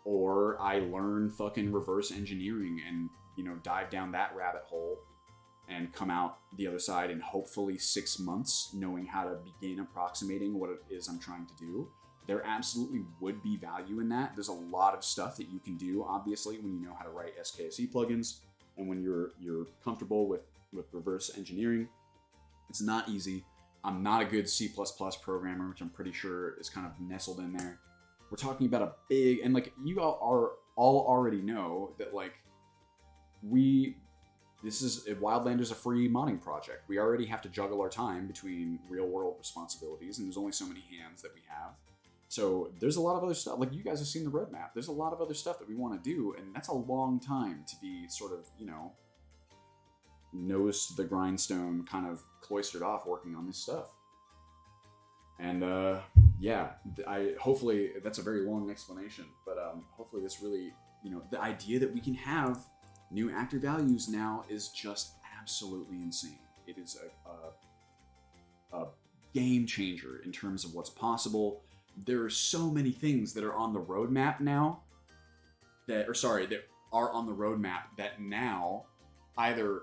or I learn fucking reverse engineering and, you know, dive down that rabbit hole and come out the other side in hopefully 6 months knowing how to begin approximating what it is I'm trying to do. There absolutely would be value in that. There's a lot of stuff that you can do, obviously, when you know how to write SKSE plugins and when you're comfortable with reverse engineering. It's not easy. I'm not a good C++ programmer, which I'm pretty sure is kind of nestled in there. We're talking about a big, and like you all already know that like Wildlander's a free modding project. We already have to juggle our time between real world responsibilities, and there's only so many hands that we have. So there's a lot of other stuff. Like you guys have seen the roadmap. There's a lot of other stuff that we want to do, and that's a long time to be sort of, you know, nose to the grindstone, kind of cloistered off working on this stuff. And yeah, hopefully that's a very long explanation, but hopefully this really, you know, the idea that we can have new actor values now is just absolutely insane. It is a game changer in terms of what's possible. There are so many things that are on the roadmap now that are on the roadmap that now either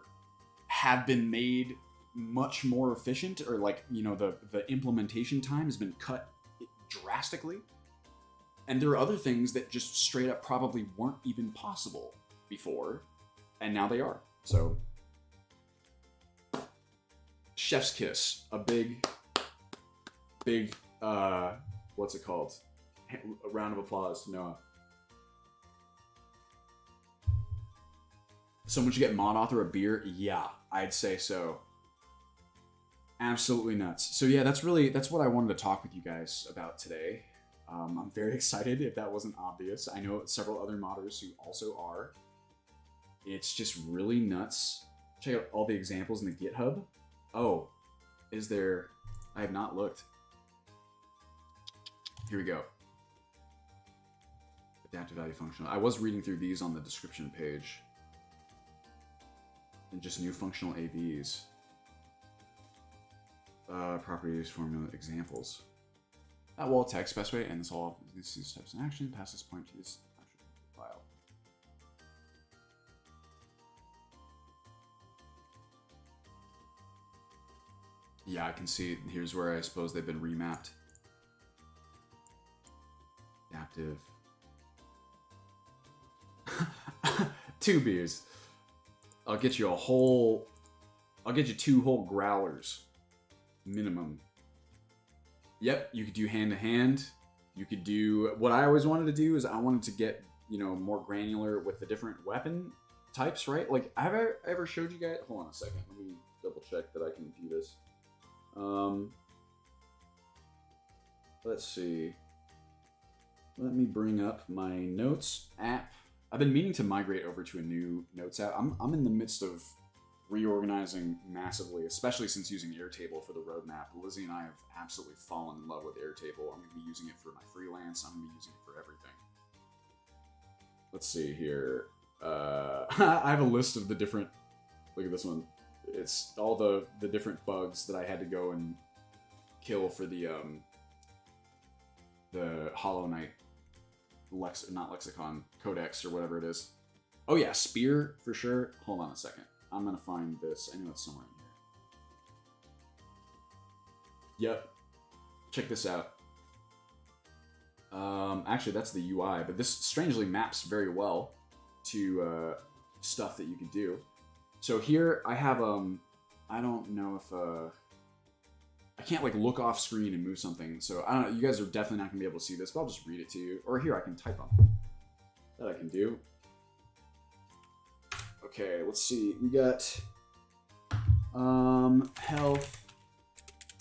have been made much more efficient, or like, you know, the implementation time has been cut drastically. And there are other things that just straight up probably weren't even possible before, and now they are. So chef's kiss, a big what's it called? A round of applause, Noah. Someone should get mod author a beer. Yeah, I'd say so. Absolutely nuts. So yeah, that's what I wanted to talk with you guys about today. I'm very excited, if that wasn't obvious. I know several other modders who also are. It's just really nuts. Check out all the examples in the GitHub. Oh, is there? I have not looked. Here we go. Adaptive value functional. I was reading through these on the description page. And just new functional AVs. Properties, formula, examples. That wall text, best way to end this all. These steps in action. Pass this point to this file. Yeah, I can see. Here's where I suppose they've been remapped. Adaptive. 2 beers. I'll get you 2 whole growlers. Minimum. Yep, you could do hand-to-hand. You could do... What I always wanted to do is I wanted to get, you know, more granular with the different weapon types, right? Like, have I ever showed you guys... Hold on a second. Let me double check that I can view this. Let's see. Let me bring up my notes app. I've been meaning to migrate over to a new notes app. I'm in the midst of reorganizing massively, especially since using Airtable for the roadmap. Lizzie and I have absolutely fallen in love with Airtable. I'm going to be using it for my freelance. I'm going to be using it for everything. Let's see here. I have a list of the different... Look at this one. It's all the different bugs that I had to go and kill for the Hollow Knight not lexicon codex or whatever it is. Oh yeah, spear for sure. Hold on a second. I'm gonna find this. I know it's somewhere in here. Yep. Check this out. Actually, that's the UI, but this strangely maps very well to stuff that you could do. So here I have I don't know if I can't like look off screen and move something. So I don't know. You guys are definitely not gonna be able to see this, but I'll just read it to you. Or here I can type on that I can do. Okay, let's see. We got health,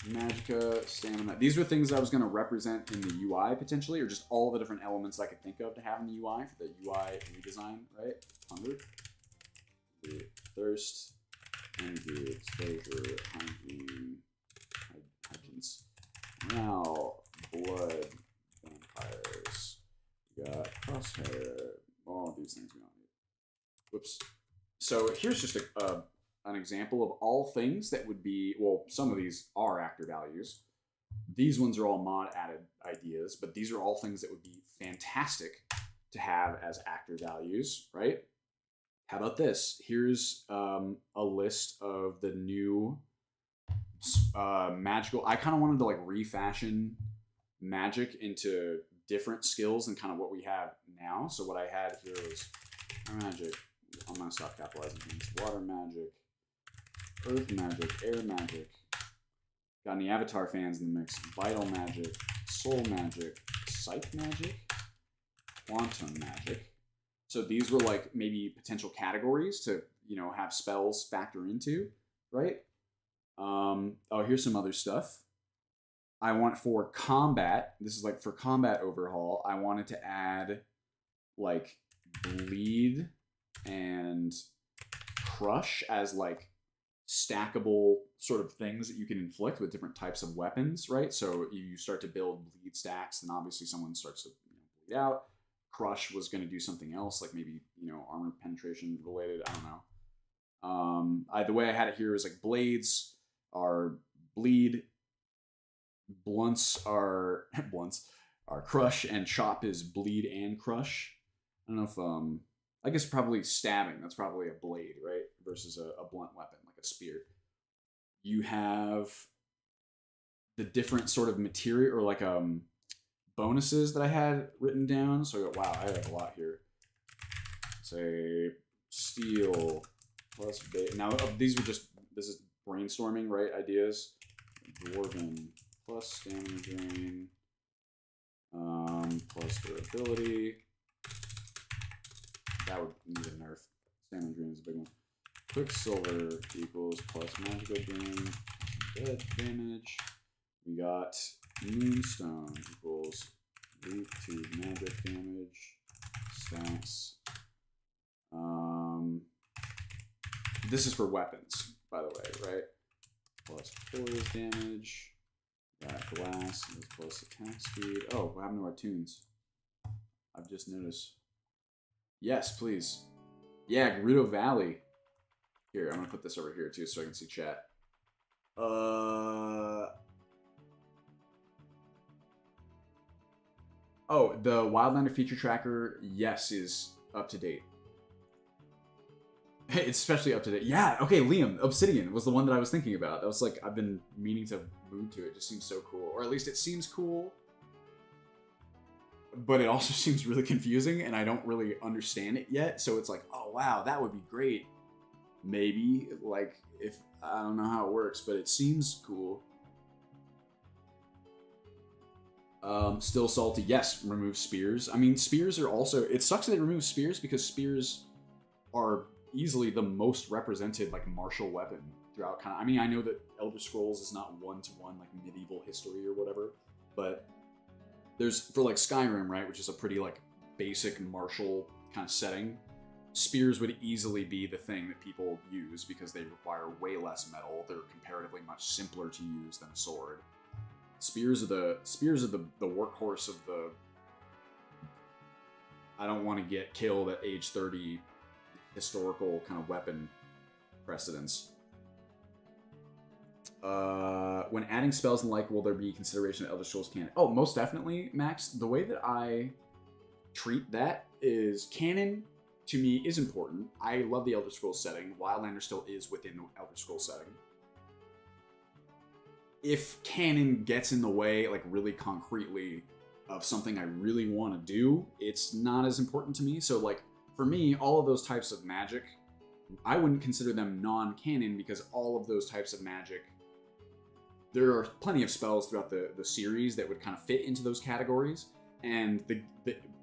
magicka, stamina. These were things I was going to represent in the UI potentially, or just all the different elements I could think of to have in the UI for the UI redesign, right? Hunger, thirst, energy, exposure, hygiene, hygiene. Now, blood, vampires. We got crosshair. All these things we don't need. Whoops. So here's just an example of all things that would be, well, some of these are actor values. These ones are all mod added ideas, but these are all things that would be fantastic to have as actor values, right? How about this? Here's a list of the new magical. I kind of wanted to like refashion magic into different skills than kind of what we have now. So what I had here was magic. I'm gonna stop capitalizing things. Water magic, earth magic, air magic. Got any Avatar fans in the mix? Vital magic, soul magic, psych magic, quantum magic. So these were like maybe potential categories to, you know, have spells factor into, right? Oh, here's some other stuff. I want for combat, this is like for combat overhaul, I wanted to add like bleed and crush as like stackable sort of things that you can inflict with different types of weapons, right? So you start to build bleed stacks, and obviously someone starts to, you know, bleed out. Crush was going to do something else, like maybe, you know, armor penetration related. I don't know. The way I had it here is like blades are bleed, blunts are crush, and chop is bleed and crush. I don't know if I guess probably stabbing. That's probably a blade, right? Versus a blunt weapon like a spear. You have the different sort of material or like bonuses that I had written down. So I go, wow, I have a lot here. Say steel plus now these were just, this is brainstorming, right? Ideas. Dwarven plus stamina drain, plus durability. That would need a nerf. Stamina drain is a big one. Quicksilver equals plus magical drain, dead damage. We got Moonstone equals leap to magic damage, stacks. This is for weapons, by the way, right? Plus poise damage. Got glass is plus attack speed. Oh, what happened to our tunes? I've just noticed. Yes, please. Yeah, Gerudo Valley. Here, I'm gonna put this over here too so I can see chat. Oh, the Wildlander feature tracker, yes, is up to date. It's especially up to date. Yeah, okay, Liam, Obsidian was the one that I was thinking about. That was like, I've been meaning to move to it. It just seems so cool. Or at least it seems cool. But it also seems really confusing, and I don't really understand it yet. So it's like, oh wow, that would be great. Maybe, like, if, I don't know how it works, but it seems cool. Still salty, yes, remove spears. I mean, spears are also, it sucks that they remove spears because spears are easily the most represented, like, martial weapon throughout kind of, I mean, I know that Elder Scrolls is not one-to-one, like, medieval history or whatever, but there's, for, like, Skyrim, right, which is a pretty, like, basic martial kind of setting, spears would easily be the thing that people use because they require way less metal. They're comparatively much simpler to use than a sword. Spears are the workhorse of the I don't want to get killed at age 30 historical kind of weapon precedence. When adding spells and like, will there be consideration of Elder Scrolls canon? Oh, most definitely, Max. The way that I treat that is canon to me is important. I love the Elder Scrolls setting. Wildlander still is within the Elder Scrolls setting. If canon gets in the way, like really concretely, of something I really want to do, it's not as important to me. So like, for me, all of those types of magic, I wouldn't consider them non-canon because all of those types of magic, there are plenty of spells throughout the series that would kind of fit into those categories. And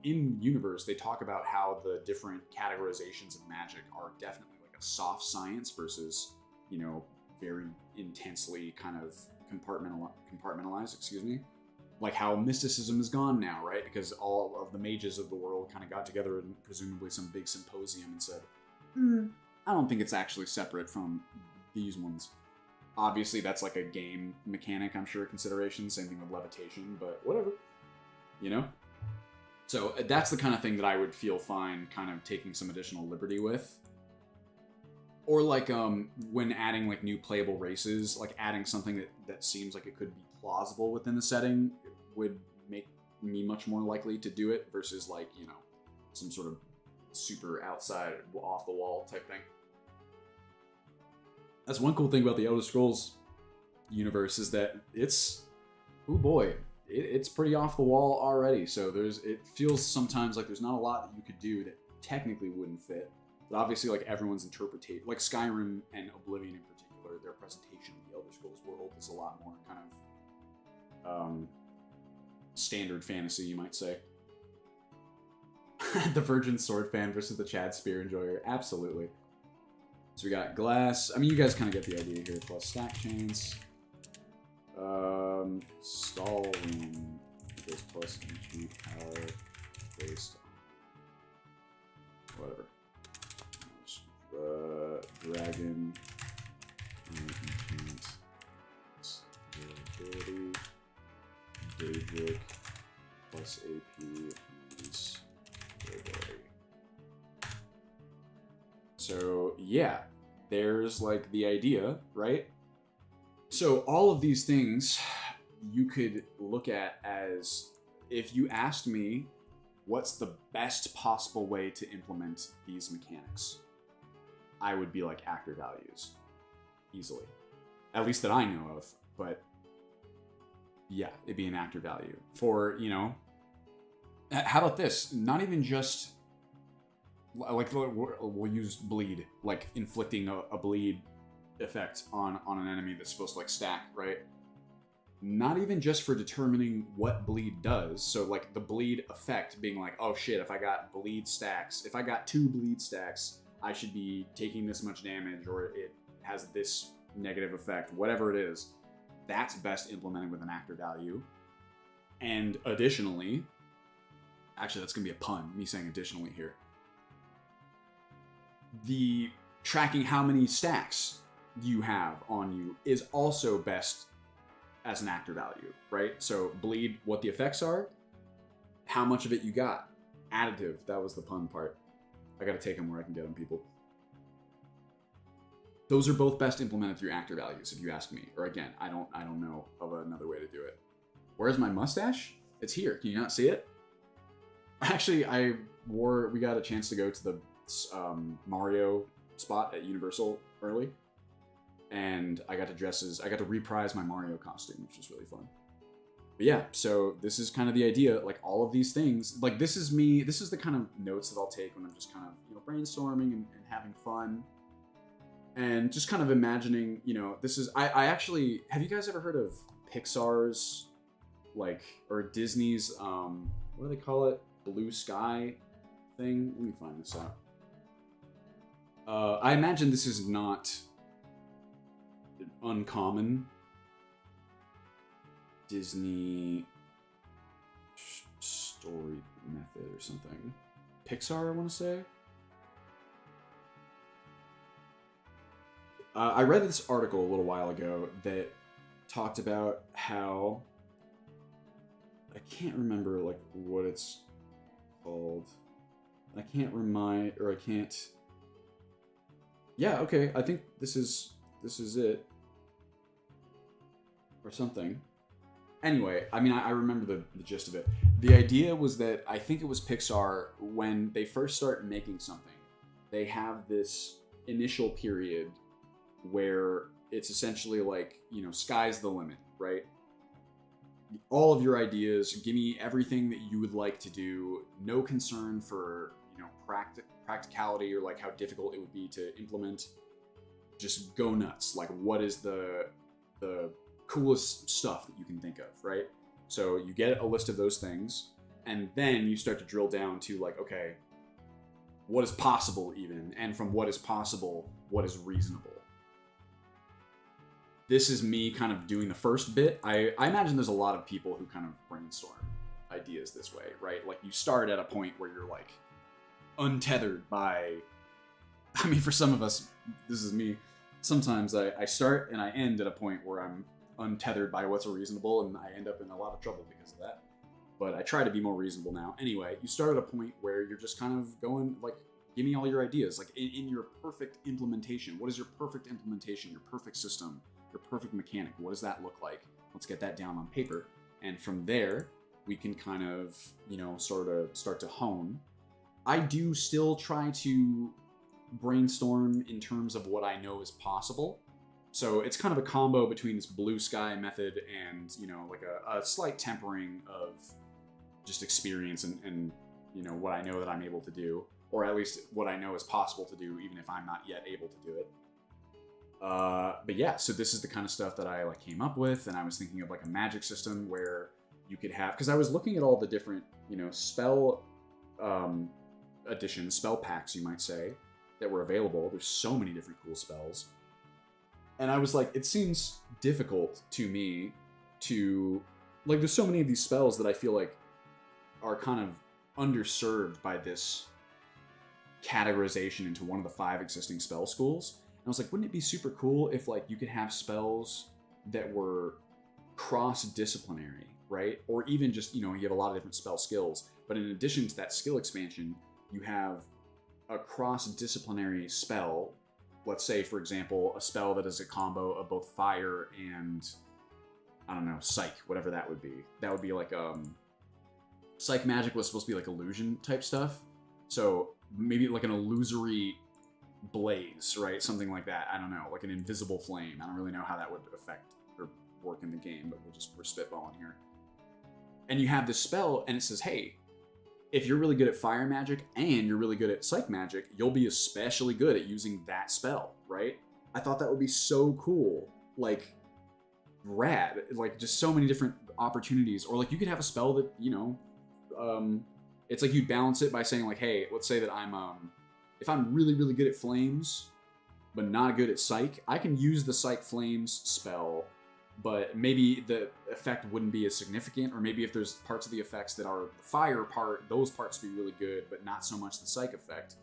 in universe, they talk about how the different categorizations of magic are definitely like a soft science versus, you know, very intensely kind of compartmentalized, excuse me. Like how mysticism is gone now, right? Because all of the mages of the world kind of got together in presumably some big symposium and said, I don't think it's actually separate from these ones. Obviously, that's like a game mechanic, I'm sure, consideration. Same thing with levitation, but whatever. You know? So that's the kind of thing that I would feel fine kind of taking some additional liberty with. Or like when adding like new playable races, like adding something that seems like it could be plausible within the setting would make me much more likely to do it versus like, you know, some sort of super outside, off the wall type thing. That's one cool thing about the Elder Scrolls universe is that it's, oh boy, it's pretty off the wall already. So it feels sometimes like there's not a lot that you could do that technically wouldn't fit. But obviously, like everyone's interpretation, like Skyrim and Oblivion in particular, their presentation of the Elder Scrolls world is a lot more kind of standard fantasy, you might say. The Virgin Sword fan versus the Chad Spear enjoyer, absolutely. So we got glass. I mean, you guys kind of get the idea here. Plus stack chains. Stall room equals plus HP power based on whatever. Dragon. Ability. Daedric plus AP is ability. So yeah, there's like the idea, right? So all of these things you could look at as, if you asked me what's the best possible way to implement these mechanics, I would be like actor values. Easily. At least that I know of. But yeah, it'd be an actor value. For, you know, how about this? Not even just, like, we'll use bleed, like inflicting a bleed effect on an enemy that's supposed to like stack, right? Not even just for determining what bleed does. So like the bleed effect being like, oh shit, if I got bleed stacks, if I got 2 bleed stacks, I should be taking this much damage, or it has this negative effect, whatever it is. That's best implemented with an actor value. And additionally, actually that's gonna be a pun, me saying additionally here. The tracking how many stacks you have on you is also best as an actor value, right? So bleed, what the effects are, how much of it you got. Additive, that was the pun part. I gotta take them where I can get them, people. Those are both best implemented through actor values, if you ask me. Or again, I don't know of another way to do it. Where's my mustache? It's here. Can you not see it? Actually, we got a chance to go to the Mario spot at Universal early. And I got to reprise my Mario costume, which was really fun. But yeah, so this is kind of the idea, like all of these things, like this is the kind of notes that I'll take when I'm just kind of, you know, brainstorming and having fun. And just kind of imagining, you know, I actually, have you guys ever heard of Pixar's, like, or Disney's, what do they call it? Blue Sky thing? Let me find this out. I imagine this is not uncommon. Disney story method or something. Pixar, I want to say. I read this article a little while ago that talked about how, I can't remember like what it's called. I can't yeah, okay, I think this is it. Or something. Anyway, I mean, I remember the gist of it. The idea was that, I think it was Pixar, when they first start making something, they have this initial period where it's essentially like, you know, sky's the limit, right? All of your ideas, give me everything that you would like to do, no concern for, you know, practicality or like how difficult it would be to implement. Just go nuts. Like, what is the coolest stuff that you can think of, right? So you get a list of those things, and then you start to drill down to like, okay, what is possible even? And from what is possible, what is reasonable? This is me kind of doing the first bit. I imagine there's a lot of people who kind of brainstorm ideas this way, right? Like, you start at a point where you're like untethered by, I mean, for some of us, this is me. Sometimes I start and I end at a point where I'm untethered by what's reasonable, and I end up in a lot of trouble because of that. but I try to be more reasonable now. Anyway, you start at a point where you're just kind of going like, give me all your ideas. Like in your perfect implementation, what is your perfect implementation, your perfect system, your perfect mechanic? What does that look like? Let's get that down on paper. And from there, we can kind of, you know, sort of start to hone. I do still try to brainstorm in terms of what I know is possible. So it's kind of a combo between this blue sky method and, you know, like a slight tempering of just experience and, you know, what I know that I'm able to do, or at least what I know is possible to do, even if I'm not yet able to do it. But yeah, so this is the kind of stuff that I like came up with, and I was thinking of like a magic system where you could have, because I was looking at all the different, you know, spell additions, spell packs, you might say, that were available. There's so many different cool spells. And I was like, it seems difficult to me to, like, there's so many of these spells that I feel like are kind of underserved by this categorization into one of the 5 existing spell schools. And I was like, wouldn't it be super cool if, like, you could have spells that were cross-disciplinary, right? Or even just, you know, you have a lot of different spell skills, but in addition to that skill expansion, you have a cross-disciplinary spell. Let's say, for example, a spell that is a combo of both fire and, I don't know, psych, whatever that would be. That would be like, psych magic was supposed to be like illusion type stuff. So maybe like an illusory blaze, right? Something like that. I don't know, like an invisible flame. I don't really know how that would affect or work in the game, but we're spitballing here. And you have this spell, and it says, hey, if you're really good at fire magic and you're really good at psych magic, you'll be especially good at using that spell, right? I thought that would be so cool. Like, rad. Like, just so many different opportunities. Or, like, you could have a spell that, you know, it's like you'd balance it by saying, like, hey, let's say that I'm, if I'm really, really good at flames, but not good at psych, I can use the psych flames spell, but maybe the effect wouldn't be as significant, or maybe if there's parts of the effects that are the fire part, those parts be really good, but not so much the psych effect.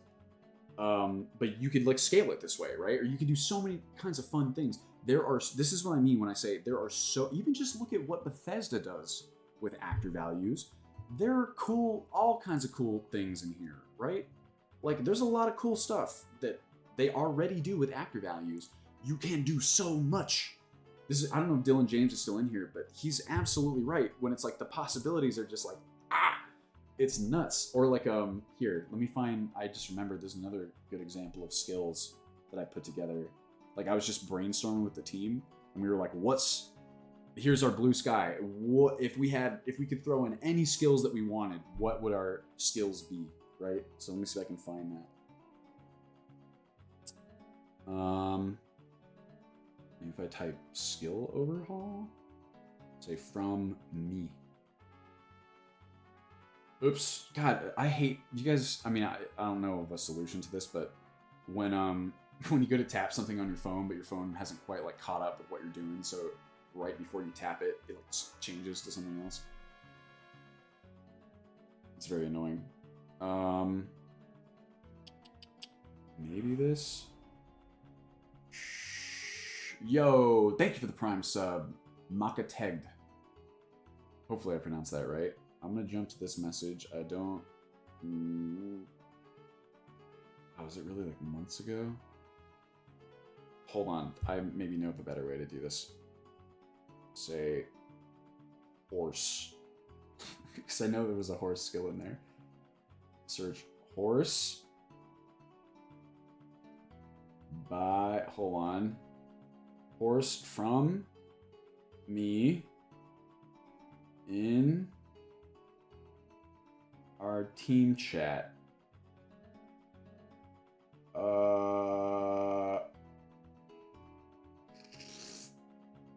But you could like scale it this way, right? Or you could do so many kinds of fun things. This is what I mean when I say there are even just look at what Bethesda does with actor values. There are cool, all kinds of cool things in here, right? Like there's a lot of cool stuff that they already do with actor values. You can do so much. I don't know if Dylan James is still in here, but he's absolutely right when it's like the possibilities are just like, it's nuts. Or like, here, let me find, I just remembered there's another good example of skills that I put together. Like I was just brainstorming with the team and we were like, here's our blue sky. What if we could throw in any skills that we wanted, what would our skills be, right? So let me see if I can find that. If I type skill overhaul, say from me. Oops. God, I hate you guys. I mean, I don't know of a solution to this, but when when you go to tap something on your phone, but your phone hasn't quite like caught up with what you're doing, so right before you tap it, it changes to something else. It's very annoying. Maybe this. Yo, thank you for the Prime sub, Makategd. Hopefully I pronounced that right. I'm gonna jump to this message. I don't... Oh, was it really like months ago? Hold on, I maybe know the better way to do this. Say horse. Because I know there was a horse skill in there. Search horse. Hold on. Horse from me in our team chat.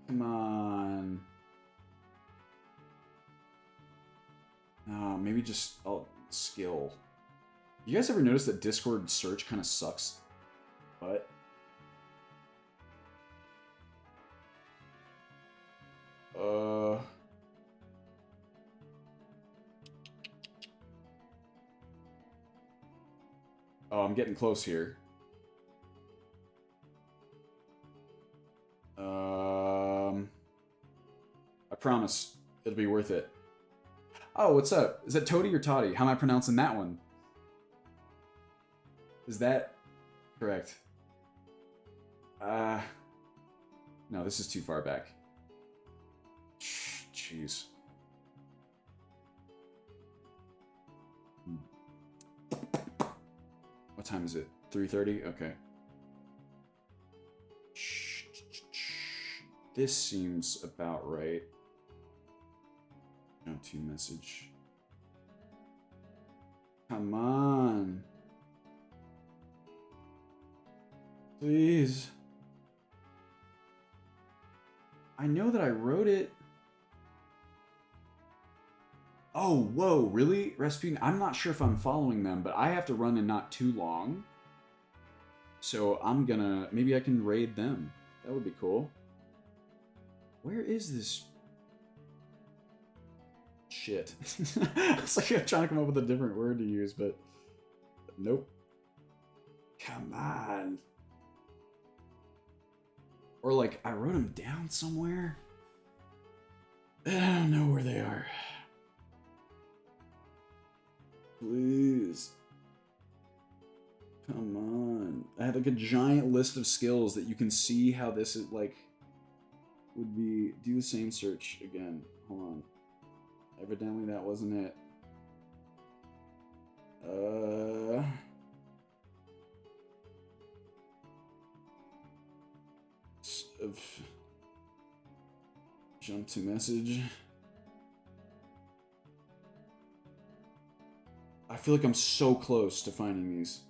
Come on. Maybe just skill. You guys ever notice that Discord search kind of sucks? But oh, I'm getting close here. I promise it'll be worth it. Oh, what's up? Is that Toady or Toddy? How am I pronouncing that one? Is that correct? No, this is too far back. Jeez. What time is it? 3:30? Okay. This seems about right. Jump to message. Come on. Please. I know that I wrote it. Oh, whoa, really? Rasputin, I'm not sure if I'm following them, but I have to run in not too long. So I'm gonna... Maybe I can raid them. That would be cool. Where is this... Shit. It's like I'm trying to come up with a different word to use, but... Nope. Come on. Or like, I wrote them down somewhere. I don't know where they are. Please. Come on. I have like a giant list of skills that you can see how this is like would be. Do the same search again. Hold on. Evidently that wasn't it. Jump to message. I feel like I'm so close to finding these.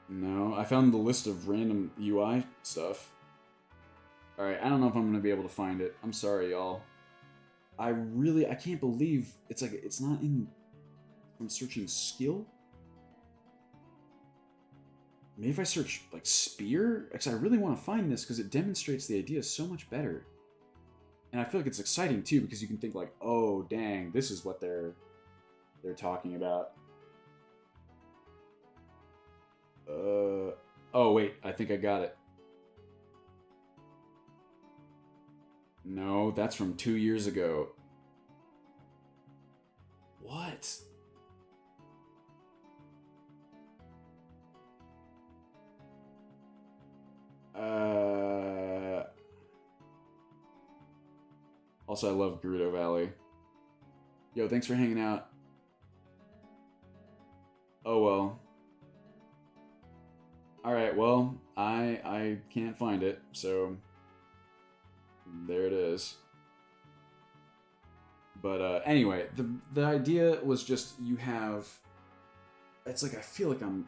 No, I found the list of random UI stuff. Alright, I don't know if I'm going to be able to find it. I'm sorry, y'all. I can't believe it's like, it's not in... I'm searching skill? Maybe if I search, like, spear? Because I really want to find this because it demonstrates the idea so much better. And I feel like it's exciting, too, because you can think, like, oh, dang, this is what they're talking about. Oh, wait, I think I got it. No, that's from 2 years ago. What? Also, I love Gerudo Valley. Yo, thanks for hanging out. Oh, well. Alright, well, I can't find it, so... There it is. But, anyway, the idea was just, you have... It's like, I feel like I'm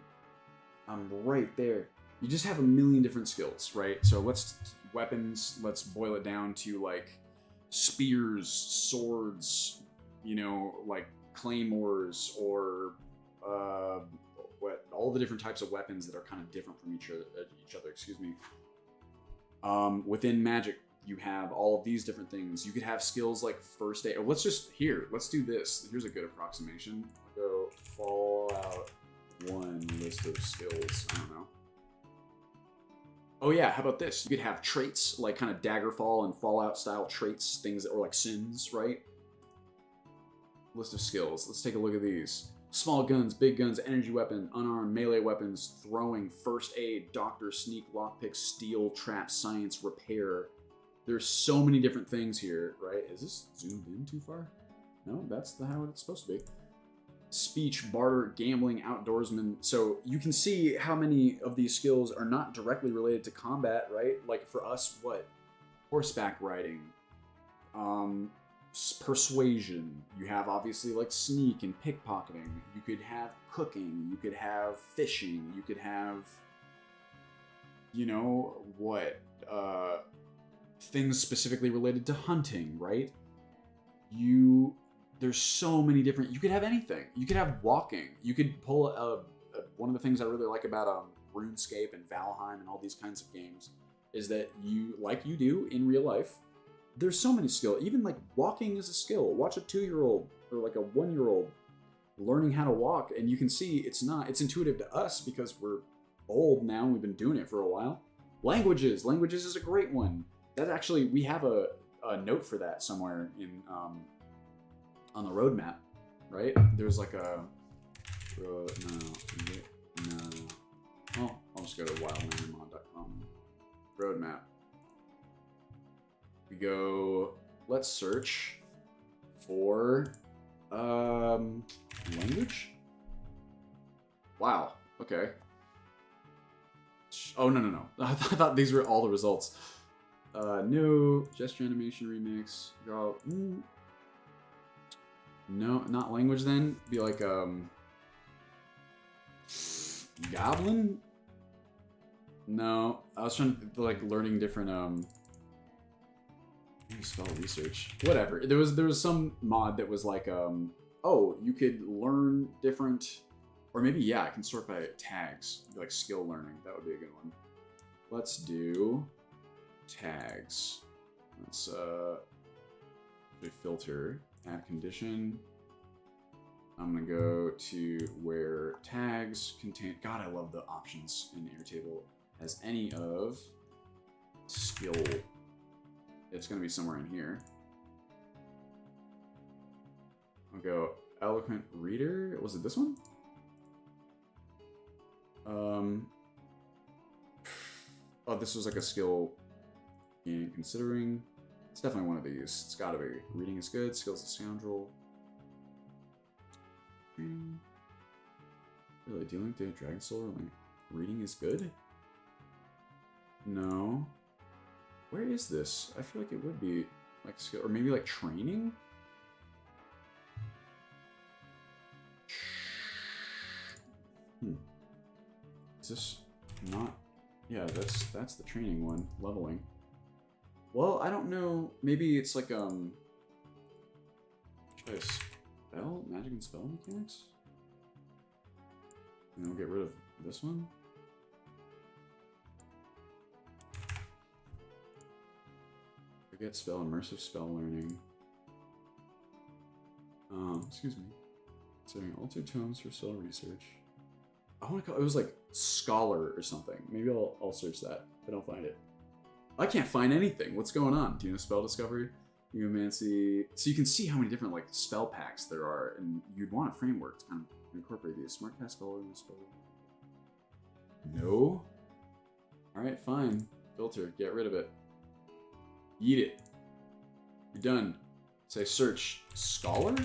right there. You just have a million different skills, right? So weapons, let's boil it down to, like, spears, swords, you know, like, claymores, or, all the different types of weapons that are kind of different from each other, excuse me. Within Magic, you have all of these different things. You could have skills like first aid. Let's do this. Here's a good approximation. I'll go Fallout 1 list of skills. I don't know. Oh yeah, how about this? You could have traits, like kind of Daggerfall and Fallout style traits, things that were like sins, right? List of skills. Let's take a look at these. Small guns, big guns, energy weapon, unarmed, melee weapons, throwing, first aid, doctor, sneak, lockpick, steal, trap, science, repair. There's so many different things here, right? Is this zoomed in too far? No, that's how it's supposed to be. Speech, barter, gambling, outdoorsman. So you can see how many of these skills are not directly related to combat, right? Like for us, what? Horseback riding, persuasion. You have obviously like sneak and pickpocketing. You could have cooking. You could have fishing. You could have, you know, what? Things specifically related to hunting, right? There's so many different... You could have anything. You could have walking. You could pull one of the things I really like about RuneScape and Valheim and all these kinds of games is that you, like you do in real life, there's so many skills. Even like walking is a skill. Watch a 2-year-old or like a 1-year-old learning how to walk, and you can see it's intuitive to us because we're old now. We've been doing it for a while. Languages. Languages is a great one. That actually, we have a note for that somewhere in on the roadmap, right? There's like a no. Well, I'll just go to wildlandermod.com. Roadmap. We go. Let's search for language. Wow. Okay. Oh no. I thought these were all the results. No gesture animation remix. Draw. No, not language. Then be like goblin. No, I was trying to like learning different spell research. Whatever. There was some mod that was like oh, you could learn different, or maybe yeah, I can sort by tags, like skill learning. That would be a good one. Let's do tags. Let's filter, add condition. I'm gonna go to where tags contain. God, I love the options in Airtable. As any of skill. It's gonna be somewhere in here. I'll go eloquent reader. Was it this one? Oh, this was like a skill in considering. It's definitely one of these. It's gotta be. Reading is good. Skills a scoundrel. Really dealing with the dragon soul. Reading is good. No. Where is this? I feel like it would be like skill, or maybe like training. Is this not? Yeah, that's the training one. Leveling. Well, I don't know. Maybe it's like try a spell, magic and spell mechanics. And then we'll get rid of this one. Forget spell, immersive spell learning. Excuse me. Setting altered tones for spell research. I want to call it was like scholar or something. Maybe I'll search that if I don't find it. I can't find anything. What's going on? Do you know spell discovery? Geomancy. So you can see how many different like spell packs there are, and you'd want a framework to kind of incorporate these. Smart cast spell and spell. No. All right, fine. Filter. Get rid of it. Eat it. You're done. Say search scholar.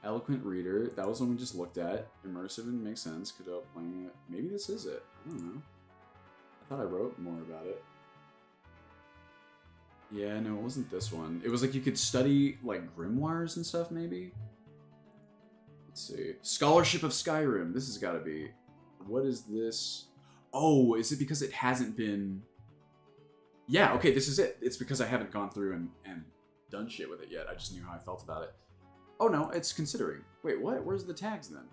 Eloquent reader. That was one we just looked at. Immersive and makes sense. Could help playing it. Maybe this is it. I don't know. I thought I wrote more about it. Yeah, no, it wasn't this one. It was like you could study like grimoires and stuff, maybe? Let's see. Scholarship of Skyrim. This has got to be. What is this? Oh, is it because it hasn't been... Yeah, okay, this is it. It's because I haven't gone through and done shit with it yet. I just knew how I felt about it. Oh no, it's considering. Wait, what? Where's the tags then?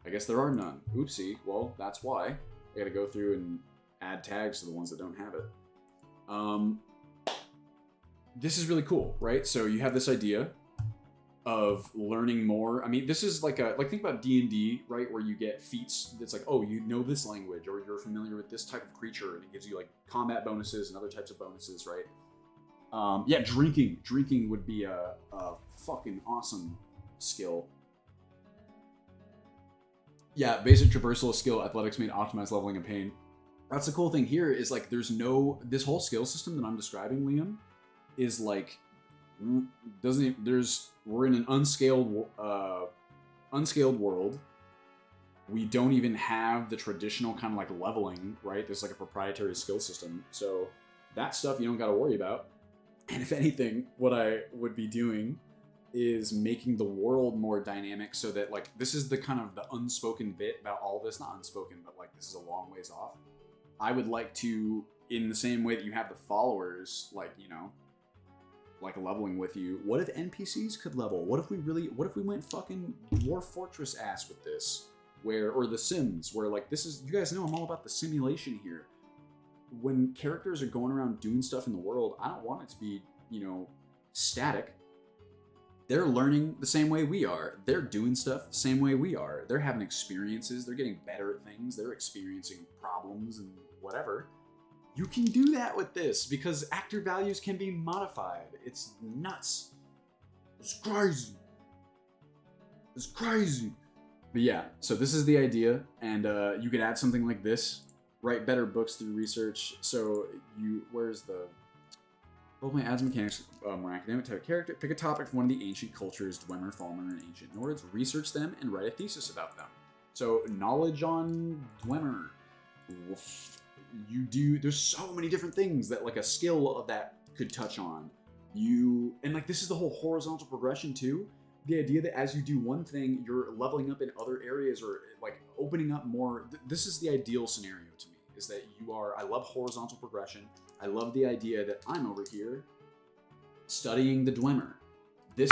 I guess there are none. Oopsie. Well, that's why. I gotta go through and add tags to the ones that don't have it. This is really cool, right? So you have this idea of learning more. I mean, this is like think about D&D, right? Where you get feats. It's like, oh, you know this language, or you're familiar with this type of creature, and it gives you like combat bonuses and other types of bonuses, right? Yeah, drinking. Drinking would be a fucking awesome skill. Yeah, basic traversal skill, athletics made, optimized leveling and pain. That's the cool thing here is like there's no, this whole skill system that I'm describing, Liam, is like, we're in an unscaled world. We don't even have the traditional kind of like leveling, right? There's like a proprietary skill system. So that stuff you don't got to worry about. And if anything, what I would be doing is making the world more dynamic so that like, this is the kind of the unspoken bit about all this, not unspoken, but like this is a long ways off. I would like to, in the same way that you have the followers, like, you know, like leveling with you. What if NPCs could level? What if we went fucking Dwarf Fortress ass with this? Or The Sims, where like this is, you guys know I'm all about the simulation here. When characters are going around doing stuff in the world, I don't want it to be, you know, static. they're learning the same way we are. They're doing stuff the same way we are. They're having experiences. They're getting better at things. They're experiencing problems and whatever. You can do that with this because actor values can be modified. It's nuts. It's crazy. It's crazy. But yeah, so this is the idea, and you could add something like this. Write better books through research. So where's the role-playing adds mechanics, more academic type of character. Pick a topic from one of the ancient cultures, Dwemer, Falmer, and ancient Nords. Research them and write a thesis about them. So knowledge on Dwemer. There's so many different things that like a skill of that could touch on. And like this is the whole horizontal progression too. The idea that as you do one thing, you're leveling up in other areas or like opening up more. This is the ideal scenario to me, is that I love horizontal progression. I love the idea that I'm over here studying the Dwemer. This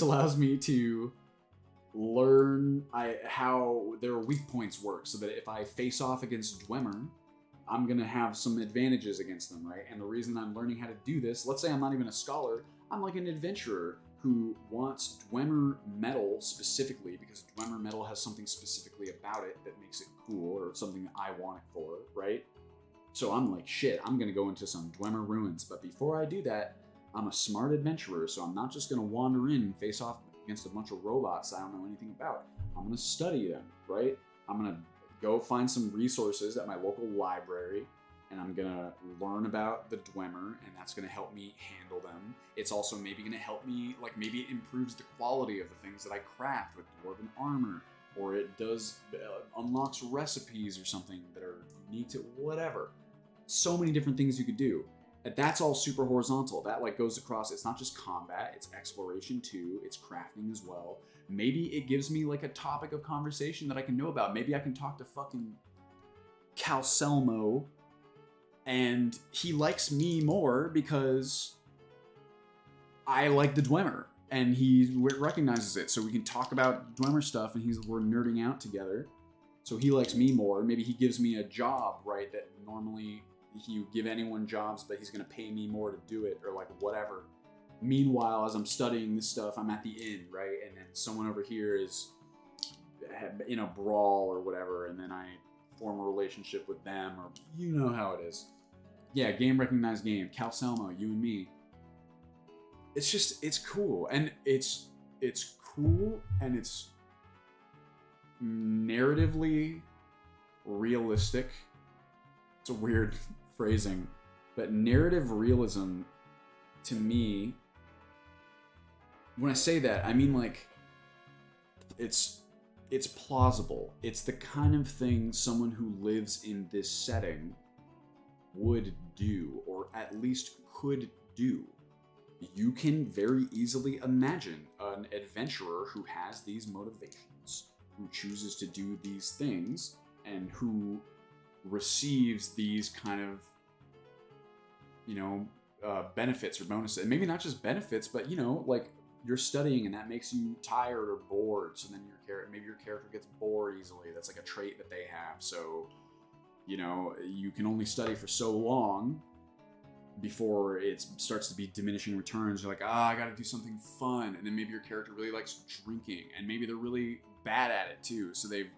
allows me to learn how their weak points work, so that if I face off against Dwemer, I'm gonna have some advantages against them, right? And the reason I'm learning how to do this, let's say I'm not even a scholar, I'm like an adventurer who wants Dwemer metal specifically because Dwemer metal has something specifically about it that makes it cool, or something that I want it for, right? So I'm like, shit, I'm gonna go into some Dwemer ruins. But before I do that, I'm a smart adventurer, so I'm not just gonna wander in and face off against a bunch of robots I don't know anything about. I'm gonna study them, right? I'm gonna go find some resources at my local library, and I'm gonna learn about the Dwemer, and that's gonna help me handle them. It's also maybe gonna help me, like maybe it improves the quality of the things that I craft with Dwarven armor, or it does unlocks recipes or something that are unique to whatever. So many different things you could do. And that's all super horizontal. That like goes across, it's not just combat, it's exploration too, it's crafting as well. Maybe it gives me like a topic of conversation that I can know about. Maybe I can talk to fucking Calcelmo, and he likes me more because I like the Dwemer, and he recognizes it. So we can talk about Dwemer stuff, and we're nerding out together. So he likes me more. Maybe he gives me a job, right? That normally he would give anyone jobs, but he's gonna pay me more to do it, or like whatever. Meanwhile, as I'm studying this stuff, I'm at the inn, right? And then someone over here is in a brawl or whatever, and then I form a relationship with them, or you know how it is. Yeah, game recognized game. Calcelmo, you and me. It's just, it's cool. And it's cool, and it's narratively realistic. It's a weird phrasing, but narrative realism to me, when I say that, I mean like it's plausible. It's the kind of thing someone who lives in this setting would do, or at least could do. You can very easily imagine an adventurer who has these motivations, who chooses to do these things, and who receives these kind of, benefits or bonuses. And maybe not just benefits, but, like you're studying and that makes you tired or bored. So then maybe your character gets bored easily. That's like a trait that they have. So, you can only study for so long before it starts to be diminishing returns. You're like, I gotta do something fun. And then maybe your character really likes drinking, and maybe they're really bad at it too. So they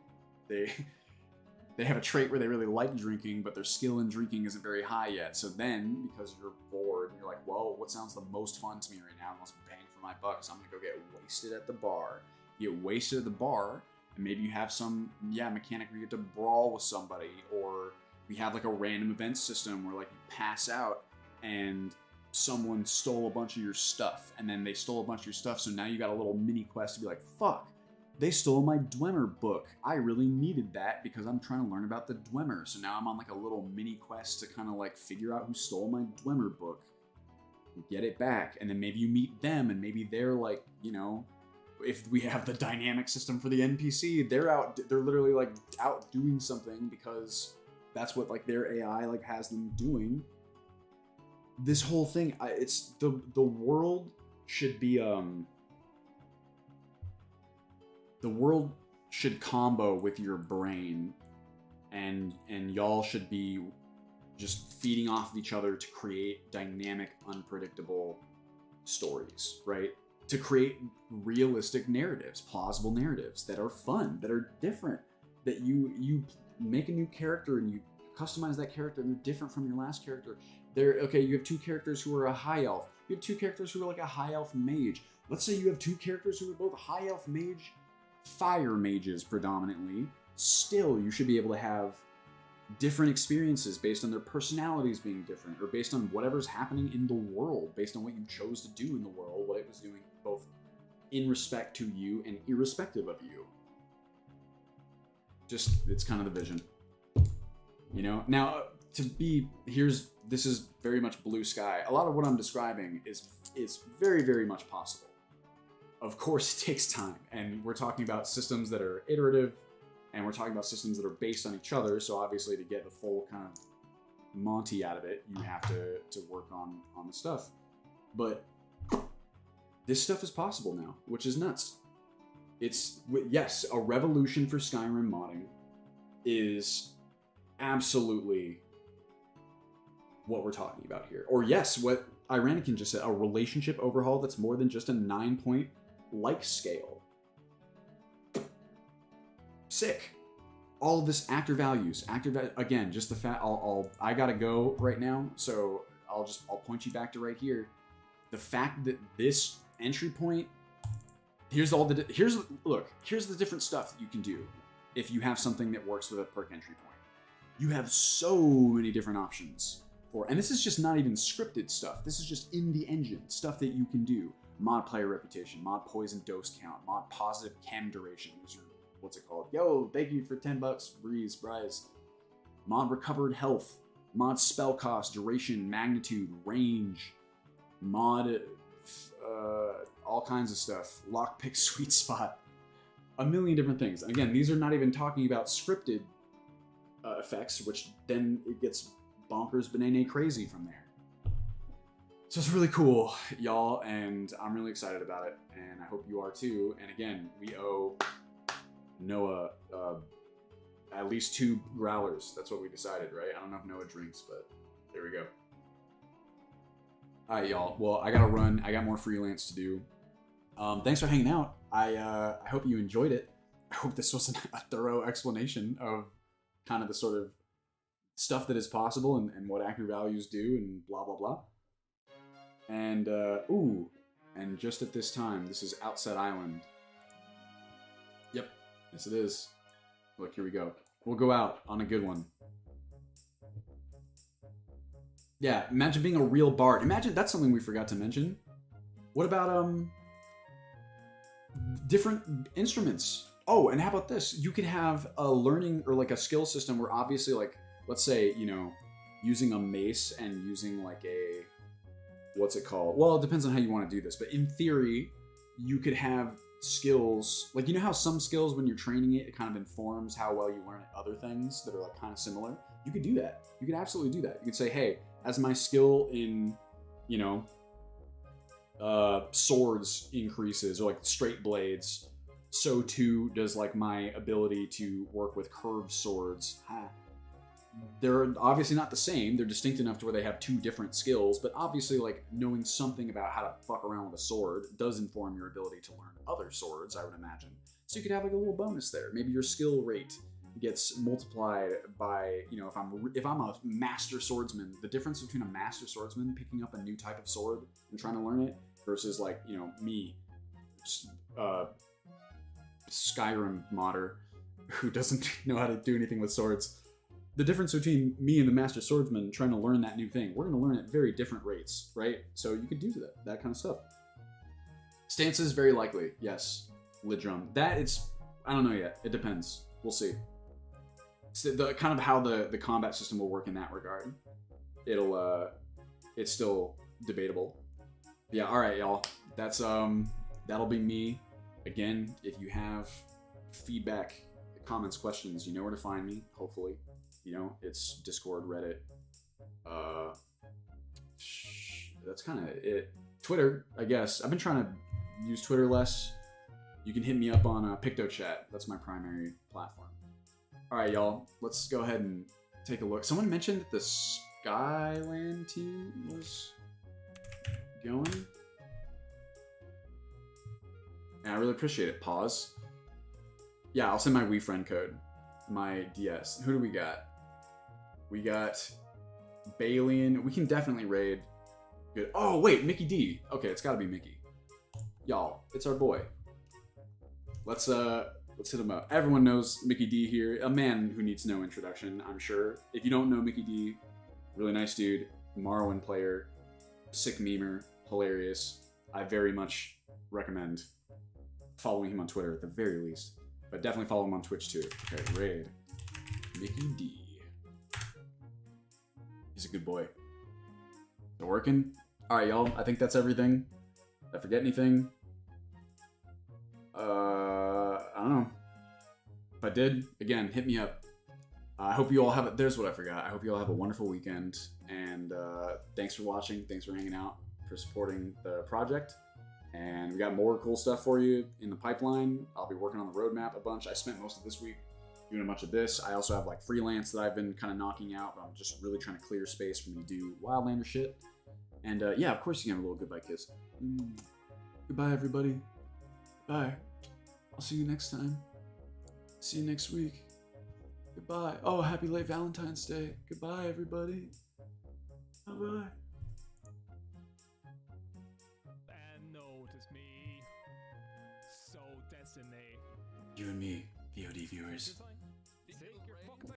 have a trait where they really like drinking, but their skill in drinking isn't very high yet. So then, because you're bored, you're like, well, what sounds the most fun to me right now, the most bang for my buck, is I'm gonna go get wasted at the bar. You get wasted at the bar, and maybe you have some, mechanic where you get to brawl with somebody, or we have like a random event system where like you pass out and someone stole a bunch of your stuff, and then they stole a bunch of your stuff, so now you got a little mini quest to be like, fuck, they stole my Dwemer book. I really needed that because I'm trying to learn about the Dwemer. So now I'm on like a little mini quest to kind of like figure out who stole my Dwemer book, get it back, and then maybe you meet them, and maybe they're like, if we have the dynamic system for the NPC, they're literally like out doing something because that's what like their AI like has them doing. This whole thing, it's the world should be the world should combo with your brain, and y'all should be just feeding off of each other to create dynamic, unpredictable stories, right? to create realistic narratives, plausible narratives that are fun, that are different, that you make a new character and you customize that character and they're different from your last character. Okay, you have 2 characters who are a high elf. You have 2 characters who are like a high elf mage. Let's say you have 2 characters who are both high elf mage, fire mages predominantly. Still, you should be able to have different experiences based on their personalities being different, or based on whatever's happening in the world, based on what you chose to do in the world, what it was doing, both in respect to you and irrespective of you. Just, it's kind of the vision. You know? Now, this is very much blue sky. A lot of what I'm describing is very, very much possible. Of course, it takes time, and we're talking about systems that are iterative, and we're talking about systems that are based on each other, so obviously to get the full kind of Monty out of it, you have to work on the stuff. But this stuff is possible now, which is nuts. Yes, a revolution for Skyrim modding is absolutely what we're talking about here. Or yes, what Iranican just said, a relationship overhaul that's more than just a 9-point like scale. Sick. All of this actor values, again, just the fact, I gotta go right now, so I'll point you back to right here. The fact that this entry point, here's the different stuff that you can do if you have something that works with a perk entry point. You have so many different options and this is just not even scripted stuff. This is just in the engine, stuff that you can do. Mod player reputation, mod poison dose count, mod positive chem duration, what's it called? Yo, thank you for 10 bucks, Breeze, Bryce. Mod recovered health, mod spell cost, duration, magnitude, range, mod all kinds of stuff, lockpick sweet spot, a million different things. Again, these are not even talking about scripted effects, which then it gets bonkers banana crazy from there. So it's really cool, y'all, and I'm really excited about it, and I hope you are too. And again, we owe Noah at least 2 growlers. That's what we decided, right? I don't know if Noah drinks, but there we go. All right, y'all. Well, I gotta run. I got more freelance to do. Thanks for hanging out. I hope you enjoyed it. I hope this was a thorough explanation of kind of the sort of stuff that is possible and what actor values do and blah, blah, blah. And, and just at this time, this is Outset Island. Yep, yes it is. Look, here we go. We'll go out on a good one. Yeah, imagine being a real bard. Imagine, that's something we forgot to mention. What about, different instruments? Oh, and how about this? You could have a learning or like a skill system where obviously, like, let's say, you know, using a mace and using like a, what's it called? Well, it depends on how you want to do this, but in theory, you could have skills, like, you know how some skills, when you're training it, it kind of informs how well you learn other things that are like kind of similar? You could do that. You could absolutely do that. You could say, hey, as my skill in, you know, swords increases, or like straight blades, so too does like my ability to work with curved swords. They're obviously not the same. They're distinct enough to where they have 2 different skills, but obviously, like, knowing something about how to fuck around with a sword does inform your ability to learn other swords, I would imagine. So you could have like a little bonus there. Maybe your skill rate gets multiplied by, you know, if I'm a master swordsman, the difference between a master swordsman picking up a new type of sword and trying to learn it versus, like, you know, me, Skyrim modder who doesn't know how to do anything with swords. The difference between me and the master swordsman trying to learn that new thing, we're going to learn at very different rates, right? So you could do that kind of stuff. Stances, very likely, yes. Lid drum. That, I don't know yet. It depends. We'll see. So the kind of how the combat system will work in that regard. It's still debatable. Yeah, all right, y'all. That's that'll be me. Again, if you have feedback, comments, questions, you know where to find me, hopefully. You know, it's Discord, Reddit. That's kind of it. Twitter, I guess. I've been trying to use Twitter less. You can hit me up on PictoChat. That's my primary platform. All right, y'all. Let's go ahead and take a look. Someone mentioned that the Skyland team was going. And I really appreciate it. Pause. Yeah, I'll send my Wii friend code. My DS. Who do we got? We got Balian. We can definitely raid. Good. Oh, wait, Mickey D. Okay, it's gotta be Mickey. Y'all, it's our boy. Let's hit him up. Everyone knows Mickey D here. A man who needs no introduction, I'm sure. If you don't know Mickey D, really nice dude. Morrowind player. Sick memer. Hilarious. I very much recommend following him on Twitter at the very least. But definitely follow him on Twitch too. Okay, raid. Mickey D. He's a good boy. Is it working? Alright, y'all. I think that's everything. Did I forget anything? I don't know. If I did, again, hit me up. I hope you all have it. There's what I forgot. I hope you all have a wonderful weekend. And thanks for watching. Thanks for hanging out. For supporting the project. And we got more cool stuff for you in the pipeline. I'll be working on the roadmap a bunch. I spent most of this week doing a bunch of this. I also have like freelance that I've been kind of knocking out, but I'm just really trying to clear space for me to do Wildlander shit. And yeah, of course you can have a little goodbye kiss. Goodbye, everybody. Bye. I'll see you next time. See you next week. Goodbye. Oh, happy late Valentine's Day. Goodbye, everybody. Bye-bye. And notice me. So destiny. You and me, VOD viewers.